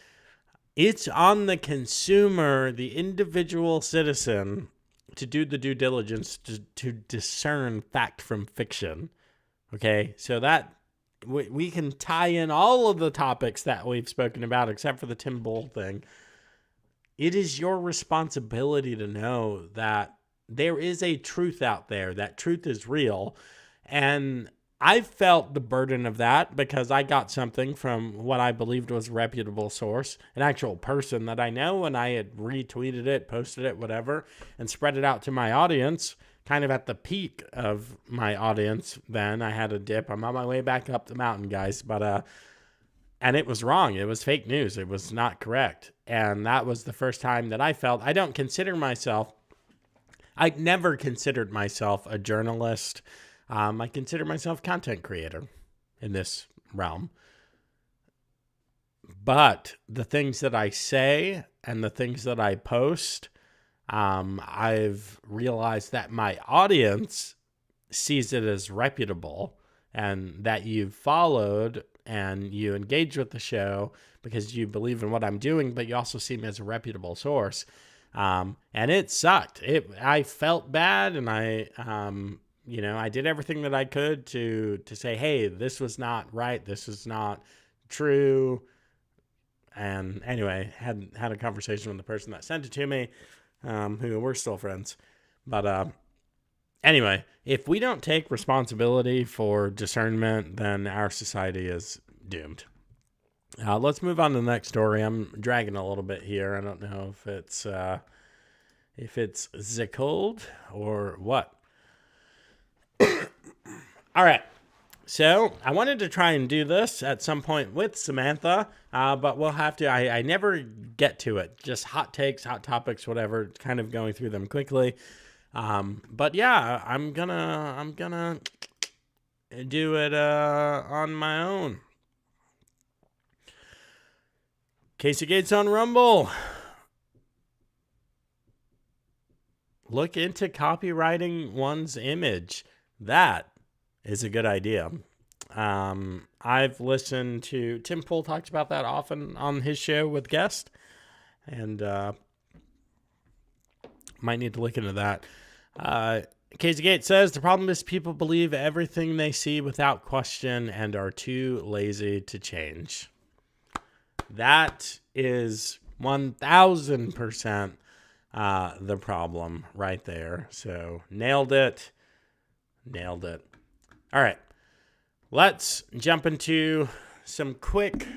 It's on the consumer, the individual citizen, to do the due diligence to discern fact from fiction. Okay, so that we can tie in all of the topics that we've spoken about, except for the Tim Bull thing. It is your responsibility to know that there is a truth out there, that truth is real. And I felt the burden of that because I got something from what I believed was a reputable source, an actual person that I know, and I had retweeted it, posted it, whatever, and spread it out to my audience, kind of at the peak of my audience. Then I had a dip. I'm on my way back up the mountain, guys, but and it was wrong. It was fake news. It was not correct. And that was the first time that I felt, I never considered myself a journalist. I consider myself content creator in this realm. But the things that I say and the things that I post, I've realized that my audience sees it as reputable, and that you've followed and you engage with the show because you believe in what I'm doing, but you also see me as a reputable source. And it sucked. I felt bad, and I did everything that I could to say, hey, this was not right. This is not true. And anyway, had a conversation with the person that sent it to me, who we're still friends. But anyway, if we don't take responsibility for discernment, then our society is doomed. Let's move on to the next story. I'm dragging a little bit here. I don't know if it's Zickold or what. All right. So I wanted to try and do this at some point with Samantha, but we'll have to. I never get to it. Just hot takes, hot topics, whatever. Kind of going through them quickly. But yeah, I'm gonna do it on my own. Casey Gates on Rumble. Look into copywriting one's image. That is a good idea. I've listened to Tim Pool talks about that often on his show with guests, and might need to look into that. Casey Gates says the problem is people believe everything they see without question and are too lazy to change. That is 1,000% the problem right there. So nailed it. All right. Let's jump into some quick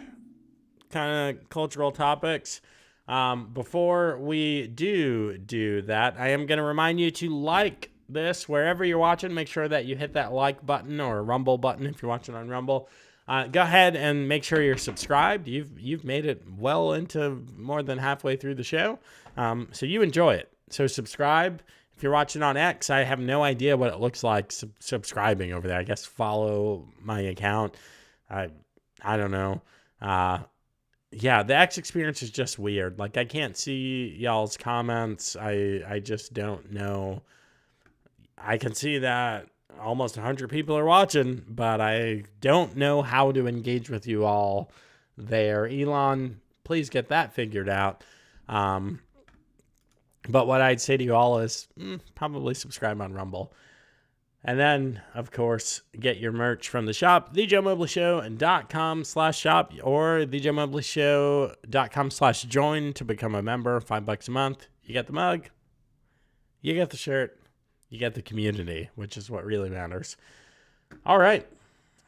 kind of cultural topics. Before we do that, I am going to remind you to like this wherever you're watching. Make sure that you hit that like button or Rumble button if you're watching on Rumble. Go ahead and make sure you're subscribed. You've made it well into more than halfway through the show, so you enjoy it. So subscribe. If you're watching on X, I have no idea what it looks like subscribing over there. I guess follow my account. I don't know. Yeah, the X experience is just weird. Like, I can't see y'all's comments. I just don't know. I can see that almost 100 people are watching, but I don't know how to engage with you all there. Elon, please get that figured out. But what I'd say to you all is probably subscribe on Rumble. And then, of course, get your merch from the shop, thejoemobleyshow.com/shop or thejoemobleyshow.com/join to become a member, $5 a month. You get the mug, you get the shirt, you get the community, which is what really matters. All right.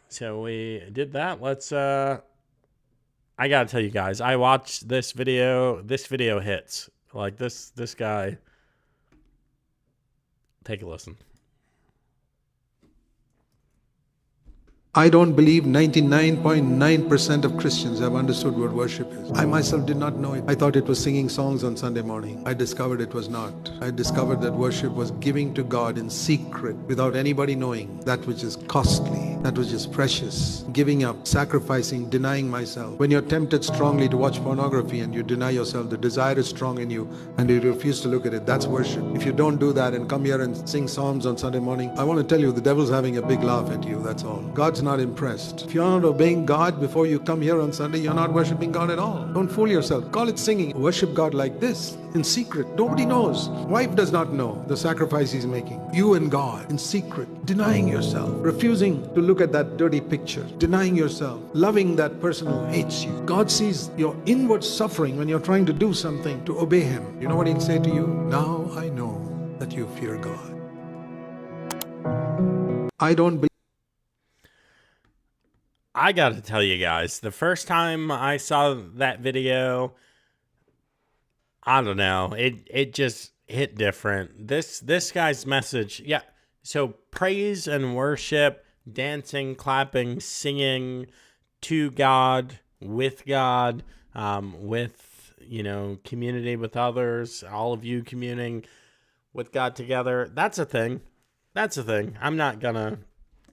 So we did that. Let's, I got to tell you guys, I watched this video. This video hits. Like this guy. Take a listen. I don't believe 99.9% of Christians have understood what worship is. I myself did not know it. I thought it was singing songs on Sunday morning. I discovered it was not. I discovered that worship was giving to God in secret without anybody knowing that which is costly, that which is precious, giving up, sacrificing, denying myself. When you're tempted strongly to watch pornography and you deny yourself, the desire is strong in you and you refuse to look at it, that's worship. If you don't do that and come here and sing psalms on Sunday morning, I want to tell you the devil's having a big laugh at you, that's all. God's not impressed. If you're not obeying God before you come here on Sunday, you're not worshiping God at all. Don't fool yourself. Call it singing. Worship God like this, in secret. Nobody knows. Wife does not know the sacrifice he's making. You and God, in secret, denying yourself, refusing to look at that dirty picture, denying yourself, loving that person who hates you. God sees your inward suffering when you're trying to do something to obey Him. You know what He'll say to you? Now I know that you fear God. I don't believe. I got to tell you guys, the first time I saw that video, I don't know, it just hit different. This guy's message, yeah. So praise and worship, dancing, clapping, singing to God, with community with others, all of you communing with God together. That's a thing. I'm not gonna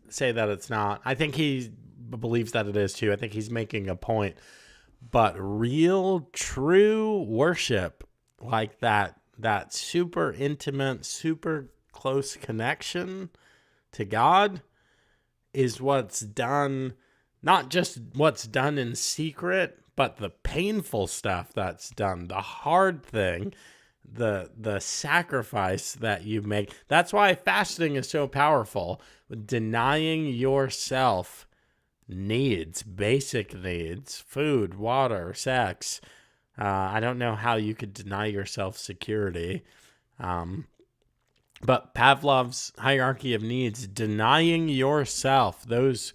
say that it's not. I think he believes that it is too. I think he's making a point. But real, true worship, like that super intimate, super close connection to God, is what's done, not just what's done in secret, but the painful stuff that's done, the hard thing, the sacrifice that you make. That's why fasting is so powerful. Denying yourself needs, basic needs, food, water, sex. I don't know how you could deny yourself security. But Pavlov's hierarchy of needs, denying yourself those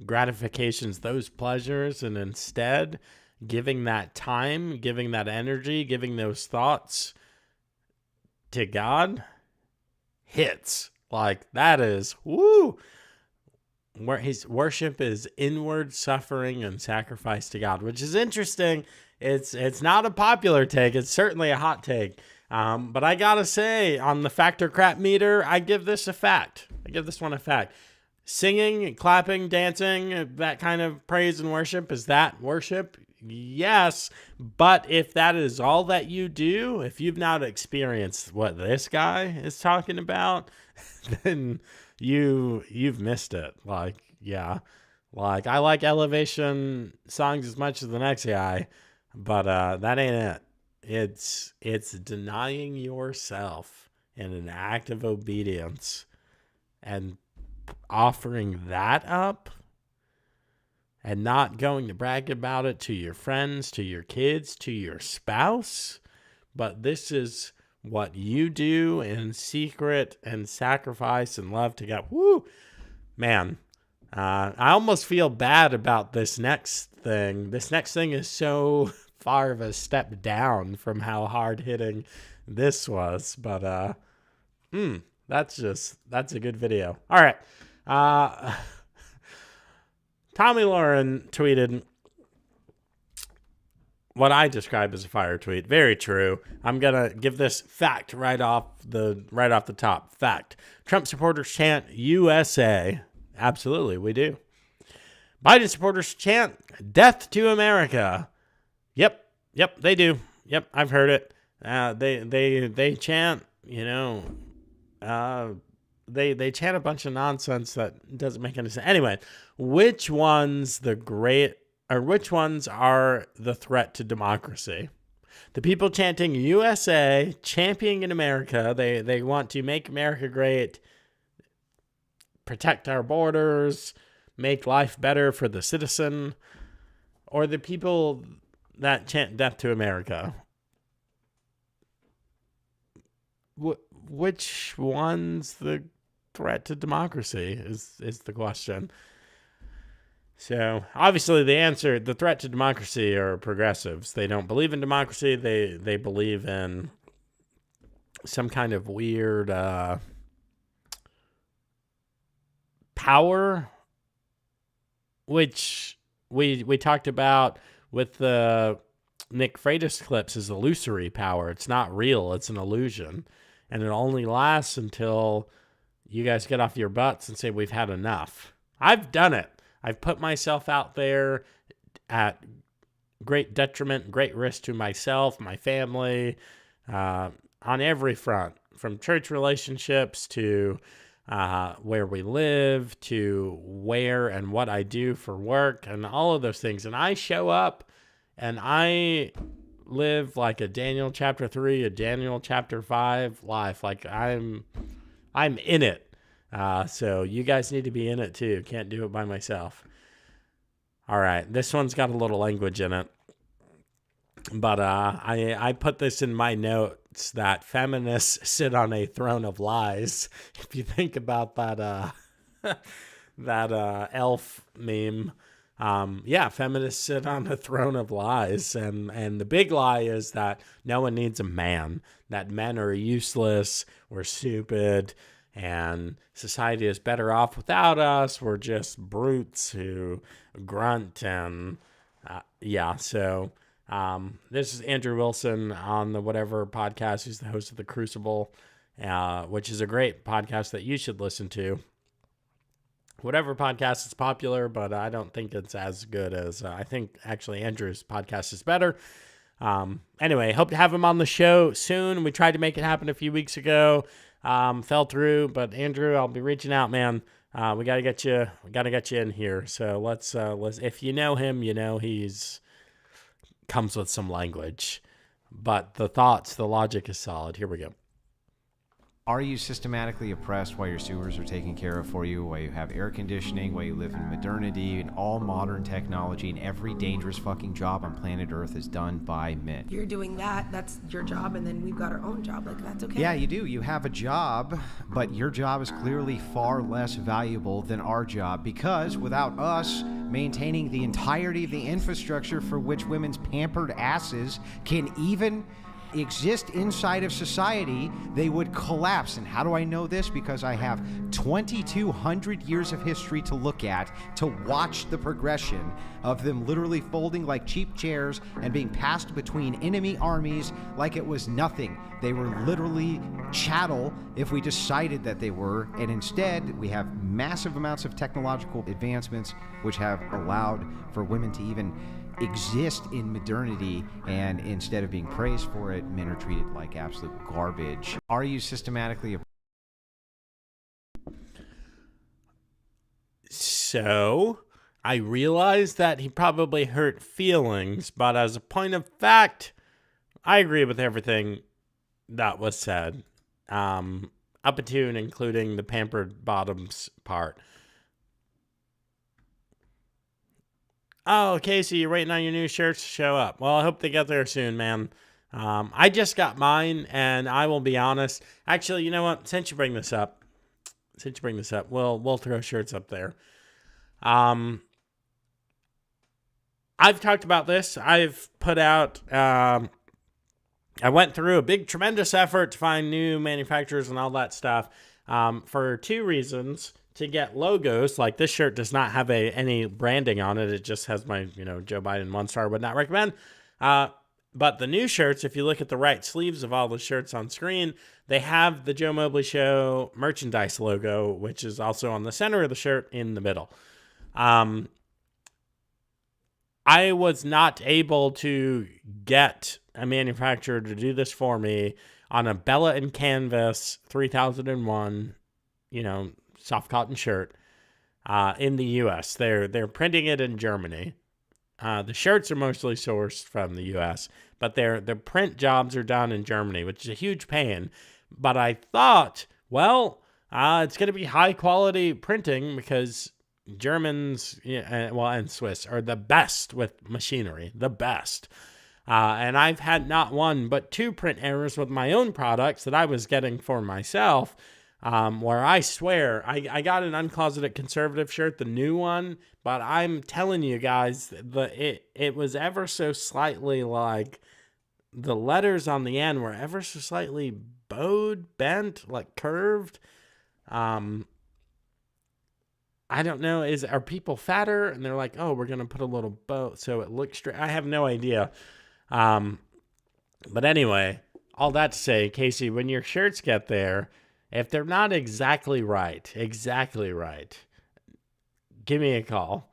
gratifications, those pleasures, and instead giving that time, giving that energy, giving those thoughts to God, hits. Like, that is, woo! Where his worship is inward suffering and sacrifice to God, which is interesting. It's not a popular take. It's certainly a hot take. But I gotta say, on the factor crap meter, I give this a fact. I give this one a fact. Singing, clapping, dancing, that kind of praise and worship, is that worship? Yes. But if that is all that you do, if you've not experienced what this guy is talking about, then you've missed it. Like, yeah. Like, I like elevation songs as much as the next guy, but that ain't it. It's denying yourself in an act of obedience and offering that up and not going to brag about it to your friends, to your kids, to your spouse. But this is what you do in secret and sacrifice and love to God. Woo! Man, I almost feel bad about this next thing. This next thing is so far of a step down from how hard-hitting this was. But, that's a good video. All right. Tommy Lauren tweeted what I describe as a fire tweet. Very true. I'm going to give this fact right off the top. Fact. Trump supporters chant USA. Absolutely, we do. Biden supporters chant death to America. Yep, they do. Yep, I've heard it. They chant, they chant a bunch of nonsense that doesn't make any sense. Anyway, which ones are the threat to democracy? The people chanting USA, championing America. They want to make America great. protect our borders, make life better for the citizen, or the people that chant death to America? Which one's the threat to democracy is the question. So obviously the threat to democracy are progressives. They don't believe in democracy. They believe in some kind of weird power, which we talked about with the Nick Freitas clips, is illusory power. It's not real. It's an illusion. And it only lasts until you guys get off your butts and say, we've had enough. I've done it. I've put myself out there at great detriment, great risk to myself, my family, on every front, from church relationships to where we live, to where and what I do for work, and all of those things. And I show up and I live like a Daniel chapter 3, a Daniel chapter 5 life. Like I'm in it. So you guys need to be in it too. Can't do it by myself. All right. This one's got a little language in it. But I put this in my notes that feminists sit on a throne of lies. If you think about that that elf meme, feminists sit on a throne of lies, and the big lie is that no one needs a man, that men are useless, we're stupid, and society is better off without us. We're just brutes who grunt and So this is Andrew Wilson on the Whatever podcast. He's the host of The Crucible, which is a great podcast that you should listen to. Whatever podcast is popular, but I don't think it's as good as I think actually Andrew's podcast is better. Anyway, hope to have him on the show soon. We tried to make it happen a few weeks ago. Fell through, but Andrew, I'll be reaching out, man. We gotta get you in here. So let's if you know him, you know he's comes with some language, but the logic is solid. Here we go. Are you systematically oppressed while your sewers are taken care of for you, while you have air conditioning, while you live in modernity and all modern technology, and every dangerous fucking job on planet Earth is done by men? You're doing that, that's your job, and then we've got our own job. Like, that's okay. Yeah, you do. You have a job, but your job is clearly far less valuable than our job, because without us maintaining the entirety of the infrastructure for which women's pampered asses can even exist inside of society, they would collapse. And how do I know this? Because I have 2,200 years of history to look at to watch the progression of them literally folding like cheap chairs and being passed between enemy armies like it was nothing. They were literally chattel if we decided that they were, and instead we have massive amounts of technological advancements which have allowed for women to even exist in modernity, and instead of being praised for it, men are treated like absolute garbage. Are you systematically So I realized that he probably hurt feelings, but as a point of fact, I agree with everything that was said, up to and including the pampered bottoms part. Oh, Casey, you're waiting on your new shirts to show up. Well, I hope they get there soon, man. I just got mine, and I will be honest. Actually, you know what? Since you bring this up, we'll throw shirts up there. I've talked about this. I've put out. I went through a big, tremendous effort to find new manufacturers and all that stuff for two reasons. To get logos, like this shirt does not have any branding on it. It just has my, Joe Biden 1-star would not recommend. But the new shirts, if you look at the right sleeves of all the shirts on screen, they have the Joe Mobley Show merchandise logo, which is also on the center of the shirt in the middle. I was not able to get a manufacturer to do this for me on a Bella and Canvas 3001, soft cotton shirt in the U.S. They're printing it in Germany. The shirts are mostly sourced from the U.S., but their print jobs are done in Germany, which is a huge pain. But I thought, well, It's going to be high quality printing because Germans, and Swiss are the best with machinery, the best. And I've had not one, but 2 print errors with my own products that I was getting for myself, where I swear, I got an uncloseted conservative shirt, the new one, but I'm telling you guys, it was ever so slightly like, the letters on the end were ever so slightly bowed, bent, like curved. I don't know, are people fatter? And they're like, oh, we're going to put a little bow so it looks straight. I have no idea. But anyway, all that to say, Casey, when your shirts get there, if they're not exactly right, give me a call.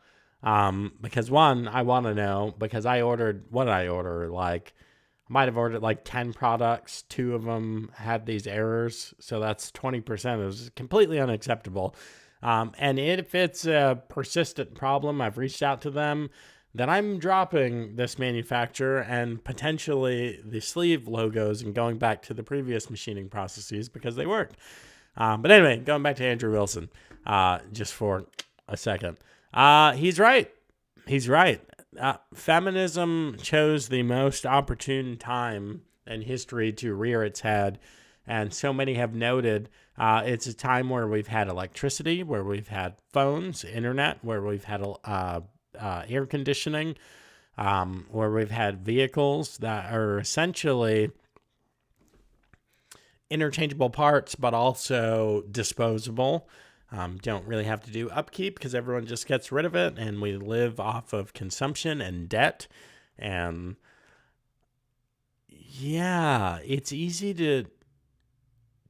Because one, I want to know, because what did I order? Like, I might have ordered like 10 products. 2 of them had these errors. So that's 20%. It was completely unacceptable. And if it's a persistent problem, I've reached out to them, then I'm dropping this manufacturer and potentially the sleeve logos and going back to the previous machining processes because they work. But anyway, going back to Andrew Wilson, just for a second. He's right. Feminism chose the most opportune time in history to rear its head. And so many have noted it's a time where we've had electricity, where we've had phones, internet, where we've had air conditioning, where we've had vehicles that are essentially interchangeable parts, but also disposable. Don't really have to do upkeep because everyone just gets rid of it, and we live off of consumption and debt. And yeah, it's easy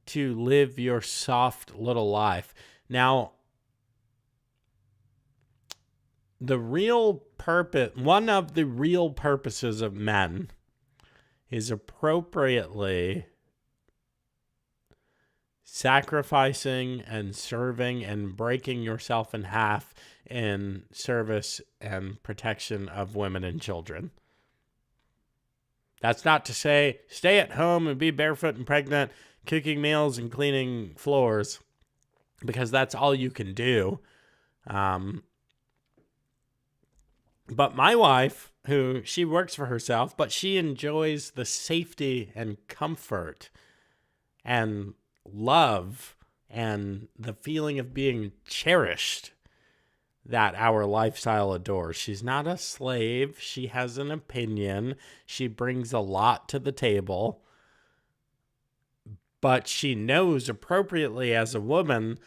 to live your soft little life. Now, one of the real purposes of men is appropriately sacrificing and serving and breaking yourself in half in service and protection of women and children. That's not to say stay at home and be barefoot and pregnant, cooking meals and cleaning floors, because that's all you can do. But my wife, she works for herself, but she enjoys the safety and comfort and love and the feeling of being cherished that our lifestyle adores. She's not a slave. She has an opinion. She brings a lot to the table. But she knows appropriately as a woman,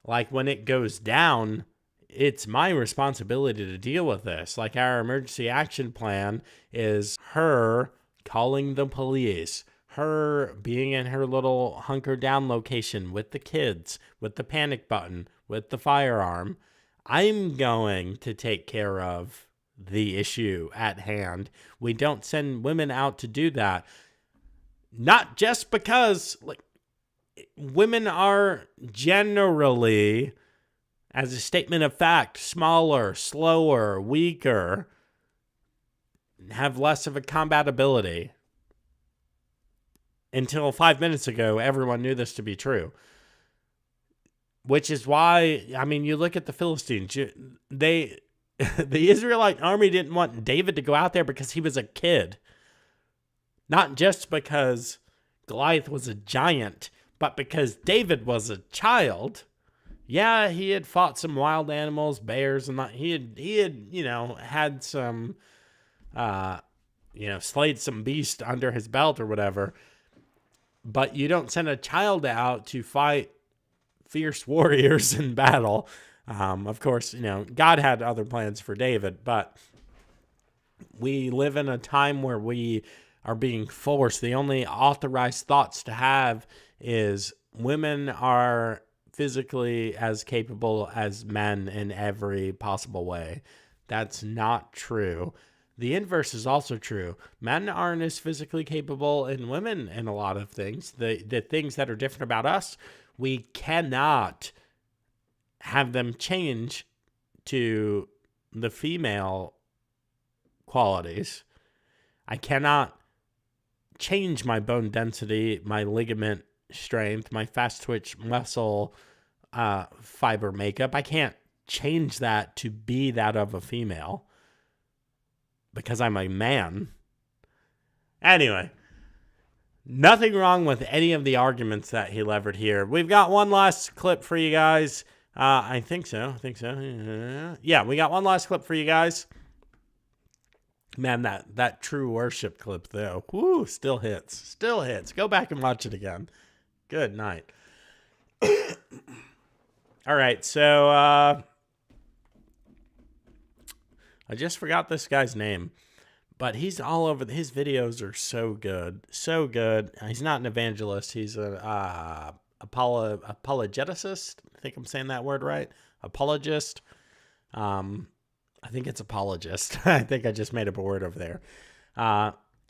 like when it goes down, it's my responsibility to deal with this. Like our emergency action plan is her calling the police, her being in her little hunker down location with the kids, with the panic button, with the firearm. I'm going to take care of the issue at hand. We don't send women out to do that. Not just because women are generally, as a statement of fact, smaller, slower, weaker, have less of a combat ability. Until 5 minutes ago, everyone knew this to be true. Which is why, you look at the Philistines. The Israelite army didn't want David to go out there because he was a kid. Not just because Goliath was a giant, but because David was a child. Yeah, he had fought some wild animals, bears, and he had had some, slayed some beast under his belt or whatever. But you don't send a child out to fight fierce warriors in battle. Of course, God had other plans for David, but we live in a time where we are being forced. The only authorized thoughts to have is women are physically as capable as men in every possible way. That's not true. The inverse is also true. Men aren't as physically capable in women in a lot of things. The things that are different about us, we cannot have them change to the female qualities. I cannot change my bone density, my ligament strength, my fast twitch muscle fiber makeup. I can't change that to be that of a female because I'm a man. Anyway, nothing wrong with any of the arguments that he levered here. We've got one last clip for you guys. I think so. Yeah, we got one last clip for you guys. Man, that true worship clip, though. Woo, still hits. Still hits. Go back and watch it again. Good night. All right, so I just forgot this guy's name, but he's all over. His videos are so good. So good. He's not an evangelist. He's an apologeticist. I think I'm saying that word right. Apologist. I think it's apologist. I think I just made up a word over there.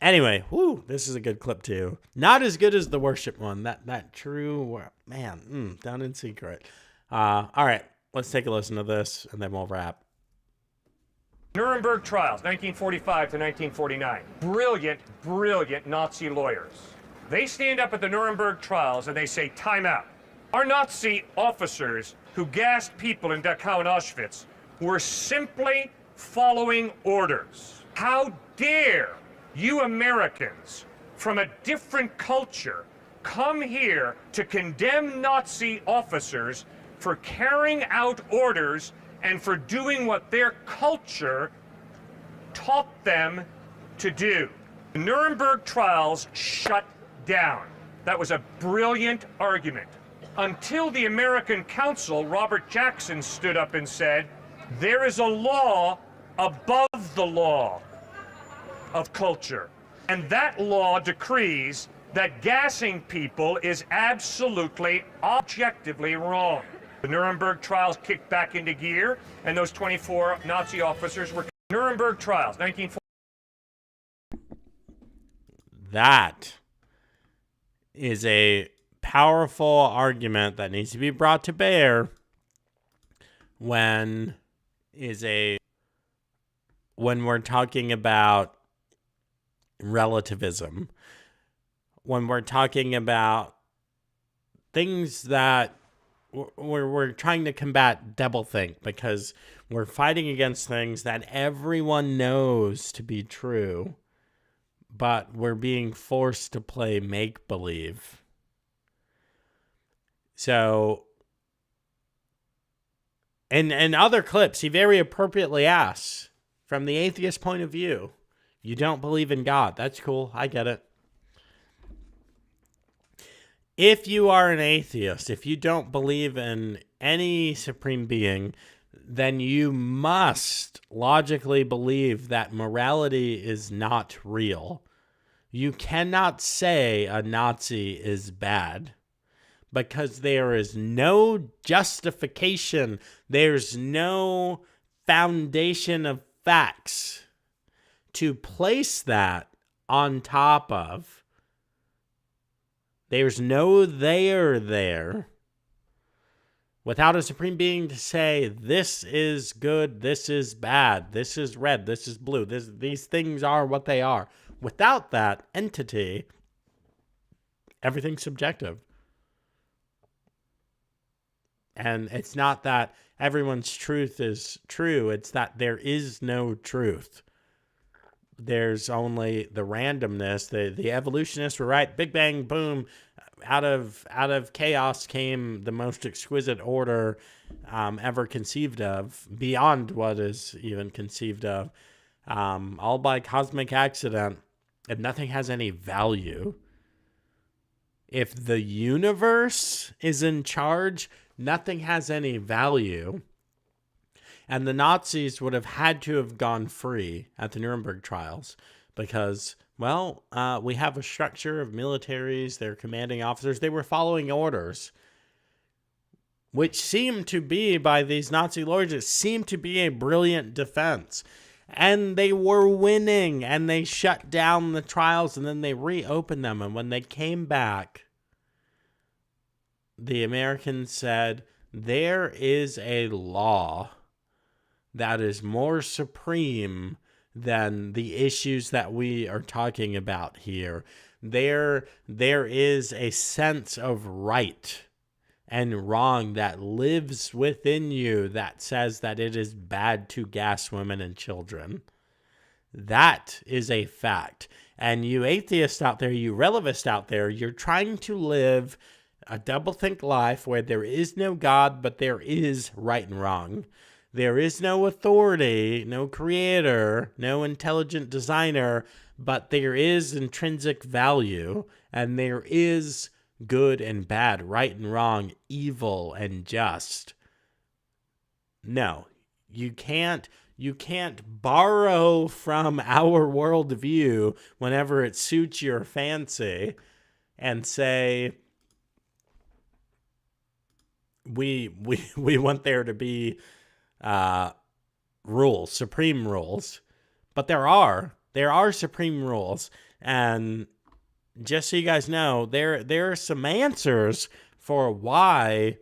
Anyway, whoo, this is a good clip too. Not as good as the worship one. That true, man, done in secret. All right, let's take a listen to this and then we'll wrap. Nuremberg trials, 1945 to 1949. Brilliant Nazi lawyers. They stand up at the Nuremberg trials and they say, time out. Our Nazi officers who gassed people in Dachau and Auschwitz were simply following orders. How dare you Americans from a different culture come here to condemn Nazi officers for carrying out orders and for doing what their culture taught them to do. The Nuremberg trials shut down. That was a brilliant argument. Until the American counsel, Robert Jackson, stood up and said, there is a law above the law of culture. And that law decrees that gassing people is absolutely, objectively wrong. The Nuremberg trials kicked back into gear, and those 24 Nazi officers were Nuremberg trials, 1940. That is a powerful argument that needs to be brought to bear when we're talking about relativism, when we're talking about things that we're trying to combat doublethink, because we're fighting against things that everyone knows to be true, but we're being forced to play make-believe. So, in other clips, he very appropriately asks, from the atheist point of view, you don't believe in God. That's cool. I get it. If you are an atheist, if you don't believe in any supreme being, then you must logically believe that morality is not real. You cannot say a Nazi is bad, because there is no justification. There's no foundation of facts to place that on top of. There's no there without a supreme being to say, this is good, this is bad, this is red, this is blue, these things are what they are. Without that entity, everything's subjective. And it's not that everyone's truth is true, it's that there is no truth. There's only the randomness. The evolutionists were right. Big bang, boom. Out of chaos came the most exquisite order ever conceived of, beyond what is even conceived of, all by cosmic accident, and nothing has any value. If the universe is in charge, nothing has any value. And the Nazis would have had to have gone free at the Nuremberg trials because, well, we have a structure of militaries, their commanding officers. They were following orders, which seemed to be, by these Nazi lawyers, it seemed to be a brilliant defense. And they were winning, and they shut down the trials, and then they reopened them. And when they came back, the Americans said, there is a law that is more supreme than the issues that we are talking about here. There is a sense of right and wrong that lives within you that says that it is bad to gas women and children. That is a fact. And you atheists out there, you relativists out there, you're trying to live a doublethink life where there is no God, but there is right and wrong. There is no authority, no creator, no intelligent designer, but there is intrinsic value, and there is good and bad, right and wrong, evil and just. No, you can't borrow from our worldview whenever it suits your fancy and say, we want there to be rules, supreme rules. But there are supreme rules. And just so you guys know, there are some answers for why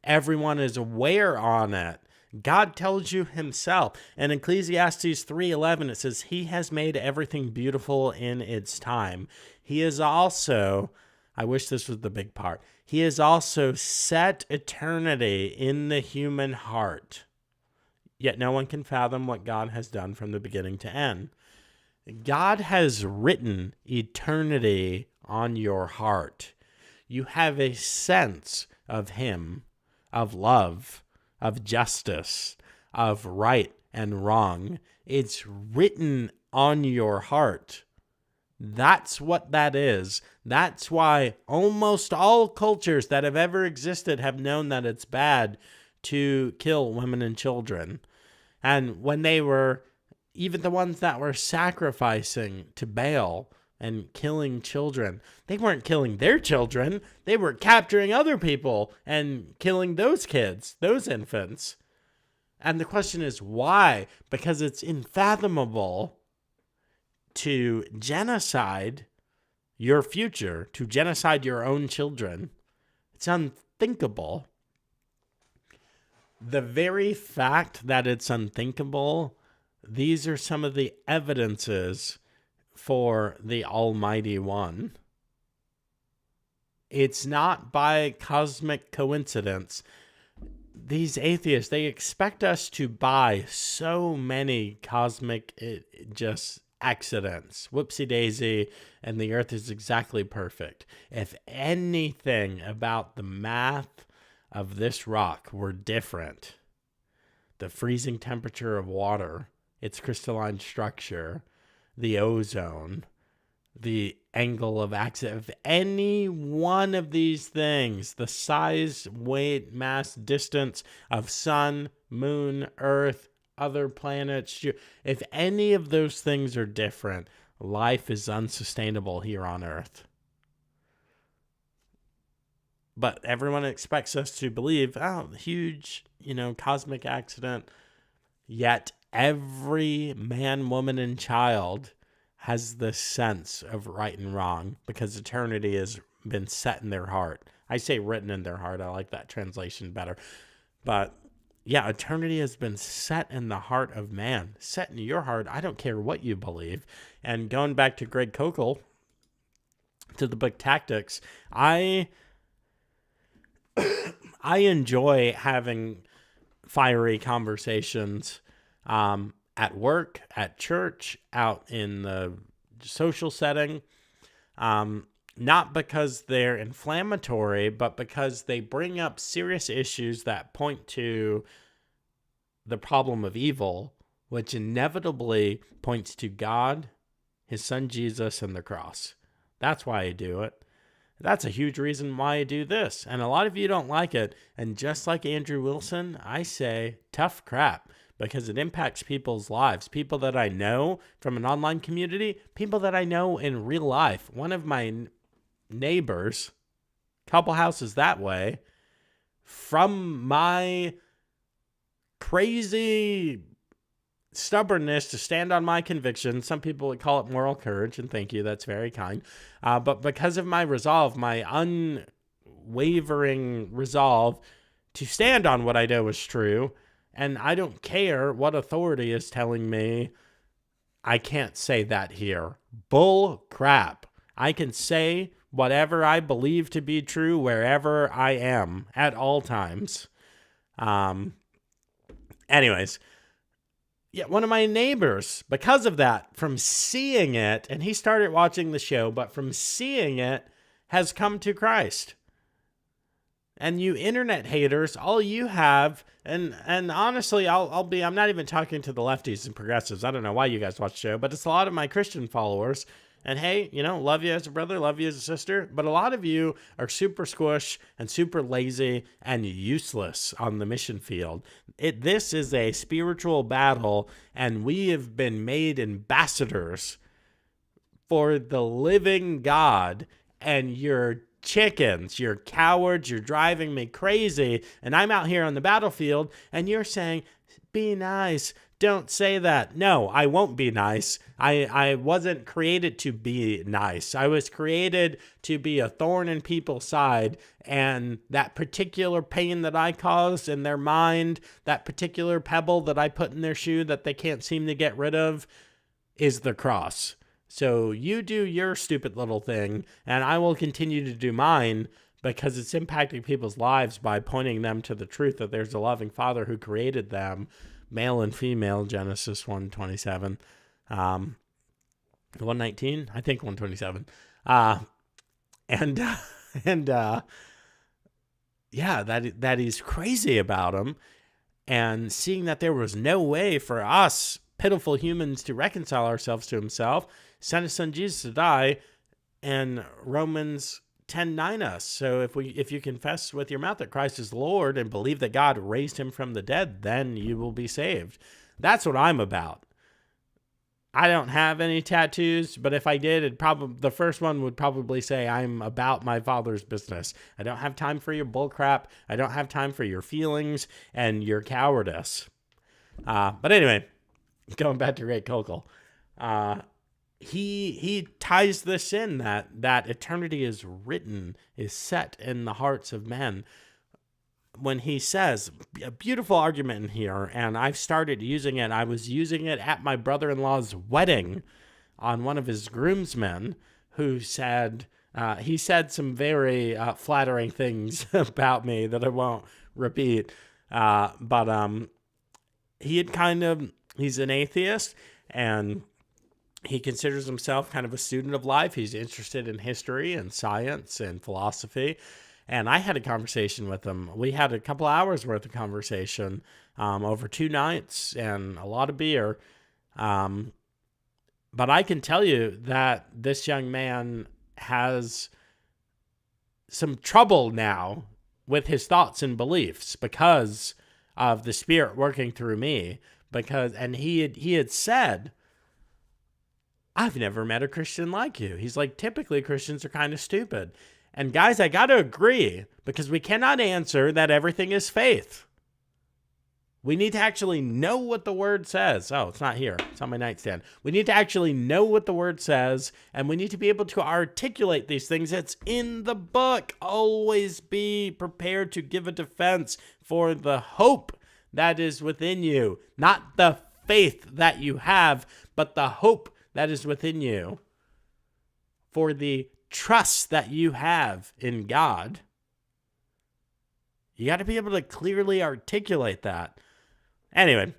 everyone is aware on it. God tells you himself. In Ecclesiastes 3:11, it says, he has made everything beautiful in its time. He is also, I wish this was the big part, he has also set eternity in the human heart. Yet no one can fathom what God has done from the beginning to end. God has written eternity on your heart. You have a sense of him, of love, of justice, of right and wrong. It's written on your heart. That's what that is. That's why almost all cultures that have ever existed have known that it's bad to kill women and children. And when they were, even the ones that were sacrificing to Baal and killing children, they weren't killing their children. They were capturing other people and killing those kids, those infants. And the question is why? Because it's unfathomable to genocide your future, to genocide your own children. It's unthinkable. The very fact that it's unthinkable, these are some of the evidences for the Almighty One. It's not by cosmic coincidence. These atheists, they expect us to buy so many cosmic just accidents. Whoopsie daisy, and the earth is exactly perfect. If anything about the math of this rock were different, the freezing temperature of water, its crystalline structure, the ozone, the angle of axis, if any one of these things, the size, weight, mass, distance of sun, moon, earth, other planets, if any of those things are different, life is unsustainable here on earth. But everyone expects us to believe, oh, huge, cosmic accident. Yet every man, woman, and child has this sense of right and wrong because eternity has been set in their heart. I say written in their heart. I like that translation better. But yeah, eternity has been set in the heart of man, set in your heart. I don't care what you believe. And going back to Greg Koukl, to the book Tactics, I enjoy having fiery conversations at work, at church, out in the social setting, not because they're inflammatory, but because they bring up serious issues that point to the problem of evil, which inevitably points to God, his son Jesus, and the cross. That's why I do it. That's a huge reason why I do this. And a lot of you don't like it. And just like Andrew Wilson, I say tough crap because it impacts people's lives. People that I know from an online community, people that I know in real life. One of my neighbors, couple houses that way, from my crazy stubbornness to stand on my convictions. Some people would call it moral courage, and thank you, that's very kind. But because of my resolve, my unwavering resolve to stand on what I know is true, and I don't care what authority is telling me I can't say that here. Bull crap. I can say whatever I believe to be true wherever I am at all times. Anyways, yeah, one of my neighbors, because of that, from seeing it, and he started watching the show, but from seeing it, has come to Christ. And you internet haters, all you have, and honestly, I'm not even talking to the lefties and progressives. I don't know why you guys watch the show, but it's a lot of my Christian followers. And hey, love you as a brother, love you as a sister. But a lot of you are super squish and super lazy and useless on the mission field. This is a spiritual battle, and we have been made ambassadors for the living God, and you're chickens, you're cowards, you're driving me crazy. And I'm out here on the battlefield, and you're saying, be nice. Don't say that. No, I won't be nice. I wasn't created to be nice. I was created to be a thorn in people's side, and that particular pain that I caused in their mind, that particular pebble that I put in their shoe that they can't seem to get rid of, is the cross. So you do your stupid little thing, and I will continue to do mine, because it's impacting people's lives by pointing them to the truth that there's a loving Father who created them, male and female, Genesis 1:27, 1:19, I think 1:27, yeah, that he's crazy about him, and seeing that there was no way for us pitiful humans to reconcile ourselves to himself, sent his son Jesus to die, and Romans 10:9 us. So if you confess with your mouth that Christ is Lord and believe that God raised him from the dead, then you will be saved. That's what I'm about. I don't have any tattoos, but if I did, the first one would probably say I'm about my Father's business. I don't have time for your bullcrap. I don't have time for your feelings and your cowardice. But anyway, going back to Ray Kokel, he ties this in that eternity is written, is set in the hearts of men. When he says, a beautiful argument in here, and I've started using it. I was using it at my brother-in-law's wedding on one of his groomsmen, who said, he said some very flattering things about me that I won't repeat. But he's an atheist, and he considers himself kind of a student of life. He's interested in history and science and philosophy. And I had a conversation with him. We had a couple hours worth of conversation over 2 nights and a lot of beer. But I can tell you that this young man has some trouble now with his thoughts and beliefs because of the Spirit working through me. And he had said, I've never met a Christian like you. He's like, typically Christians are kind of stupid. And guys, I got to agree, because we cannot answer that everything is faith. We need to actually know what the word says. Oh, it's not here. It's on my nightstand. We need to actually know what the word says, and we need to be able to articulate these things. It's in the book. Always be prepared to give a defense for the hope that is within you. Not the faith that you have, but the hope that is within you. For the trust that you have in God. You got to be able to clearly articulate that. Anyway,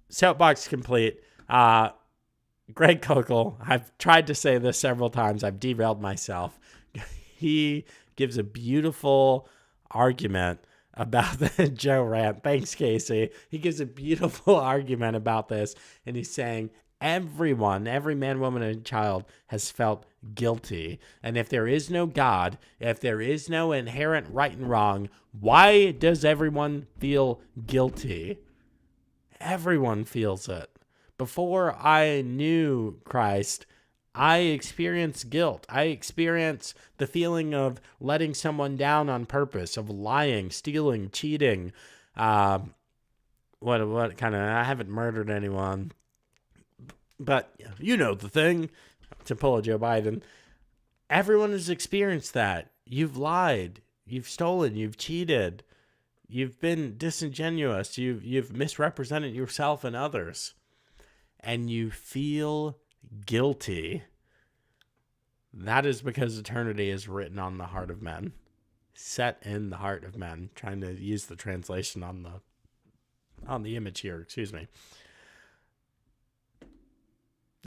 soapbox complete. Greg Kokel, I've tried to say this several times. I've derailed myself. He gives a beautiful argument about the Joe rant. Thanks, Casey. He gives a beautiful argument about this, and he's saying everyone, every man, woman, and child has felt guilty. And if there is no God, if there is no inherent right and wrong, why does everyone feel guilty? Everyone feels it. Before I knew Christ, I experienced guilt. I experienced the feeling of letting someone down on purpose, of lying, stealing, cheating. I haven't murdered anyone. But you know the thing, to pull a Joe Biden. Everyone has experienced that. You've lied. You've stolen. You've cheated. You've been disingenuous. You've misrepresented yourself and others. And you feel guilty. That is because eternity is written on the heart of men. Set in the heart of men. Trying to use the translation on the image here, excuse me.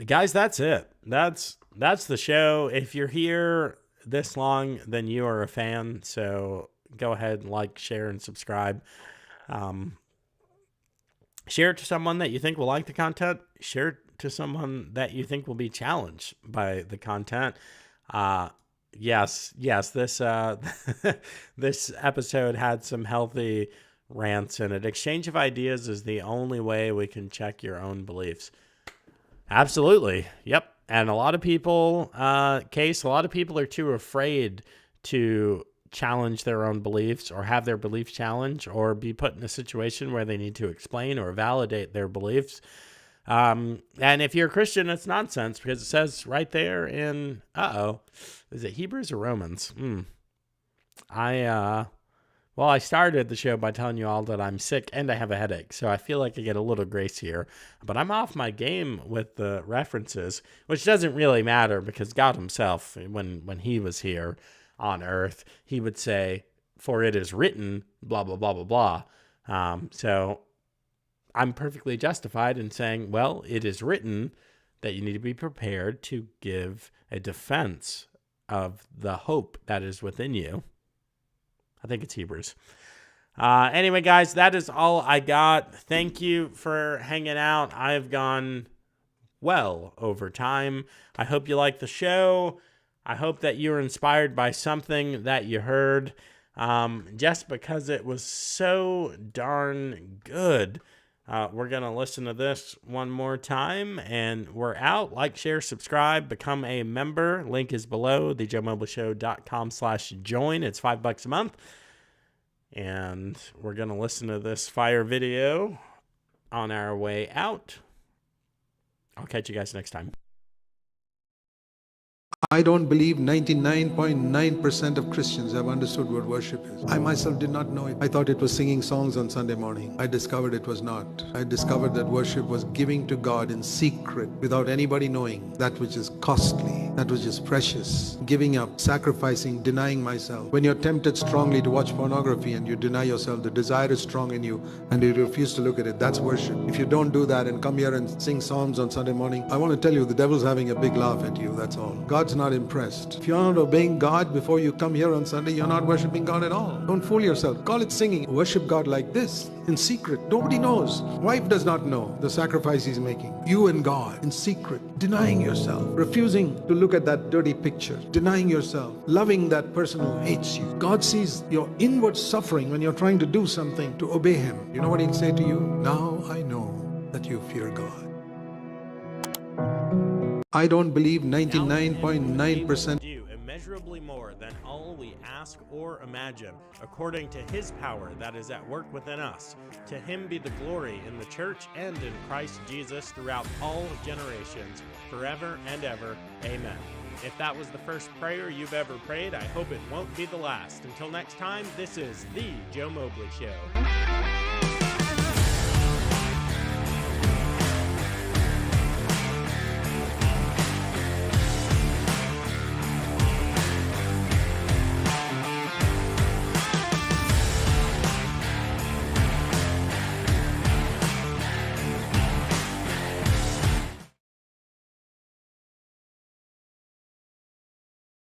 Guys, that's it. That's the show. If you're here this long, then you are a fan. So go ahead and like, share, and subscribe. Share it to someone that you think will like the content. Share it to someone that you think will be challenged by the content. Yes, this this episode had some healthy rants in it. Exchange of ideas is the only way we can check your own beliefs. Absolutely. Yep. And a lot of people, a lot of people are too afraid to challenge their own beliefs or have their beliefs challenged or be put in a situation where they need to explain or validate their beliefs. And if you're a Christian, it's nonsense because it says right there in, is it Hebrews or Romans? I started the show by telling you all that I'm sick and I have a headache. So I feel like I get a little grace here, but I'm off my game with the references, which doesn't really matter because God himself, when he was here on earth, he would say, for it is written, blah, blah, blah, blah, blah. So I'm perfectly justified in saying, well, it is written that you need to be prepared to give a defense of the hope that is within you. I think it's Hebrews. Anyway, guys, that is all I got. Thank you for hanging out. I've gone well over time. I hope you like the show. I hope that you were inspired by something that you heard. Just because it was so darn good. We're going to listen to this one more time, and we're out. Like, share, subscribe, become a member. Link is below, thejoemobleyshow.com/join. It's $5 a month. And we're going to listen to this fire video on our way out. I'll catch you guys next time. I don't believe 99.9% of Christians have understood what worship is. I myself did not know it. I thought it was singing songs on Sunday morning. I discovered it was not. I discovered that worship was giving to God in secret without anybody knowing that which is costly, that which is precious, giving up, sacrificing, denying myself. When you're tempted strongly to watch pornography and you deny yourself, the desire is strong in you and you refuse to look at it, that's worship. If you don't do that and come here and sing psalms on Sunday morning, I want to tell you the devil's having a big laugh at you, that's all. God's not impressed. If you're not obeying God before you come here on Sunday, you're not worshiping God at all. Don't fool yourself. Call it singing. Worship God like this, in secret. Nobody knows. Wife does not know the sacrifice he's making. You and God, in secret, denying yourself, refusing to look at that dirty picture, denying yourself, loving that person who hates you. God sees your inward suffering when you're trying to do something to obey him. You know what he'll say to you? Now I know that you fear God. I don't believe 99.9%. Do immeasurably more than all we ask or imagine, according to his power that is at work within us. To him be the glory in the church and in Christ Jesus throughout all generations, forever and ever. Amen. If that was the first prayer you've ever prayed, I hope it won't be the last. Until next time, this is The Joe Mobley Show.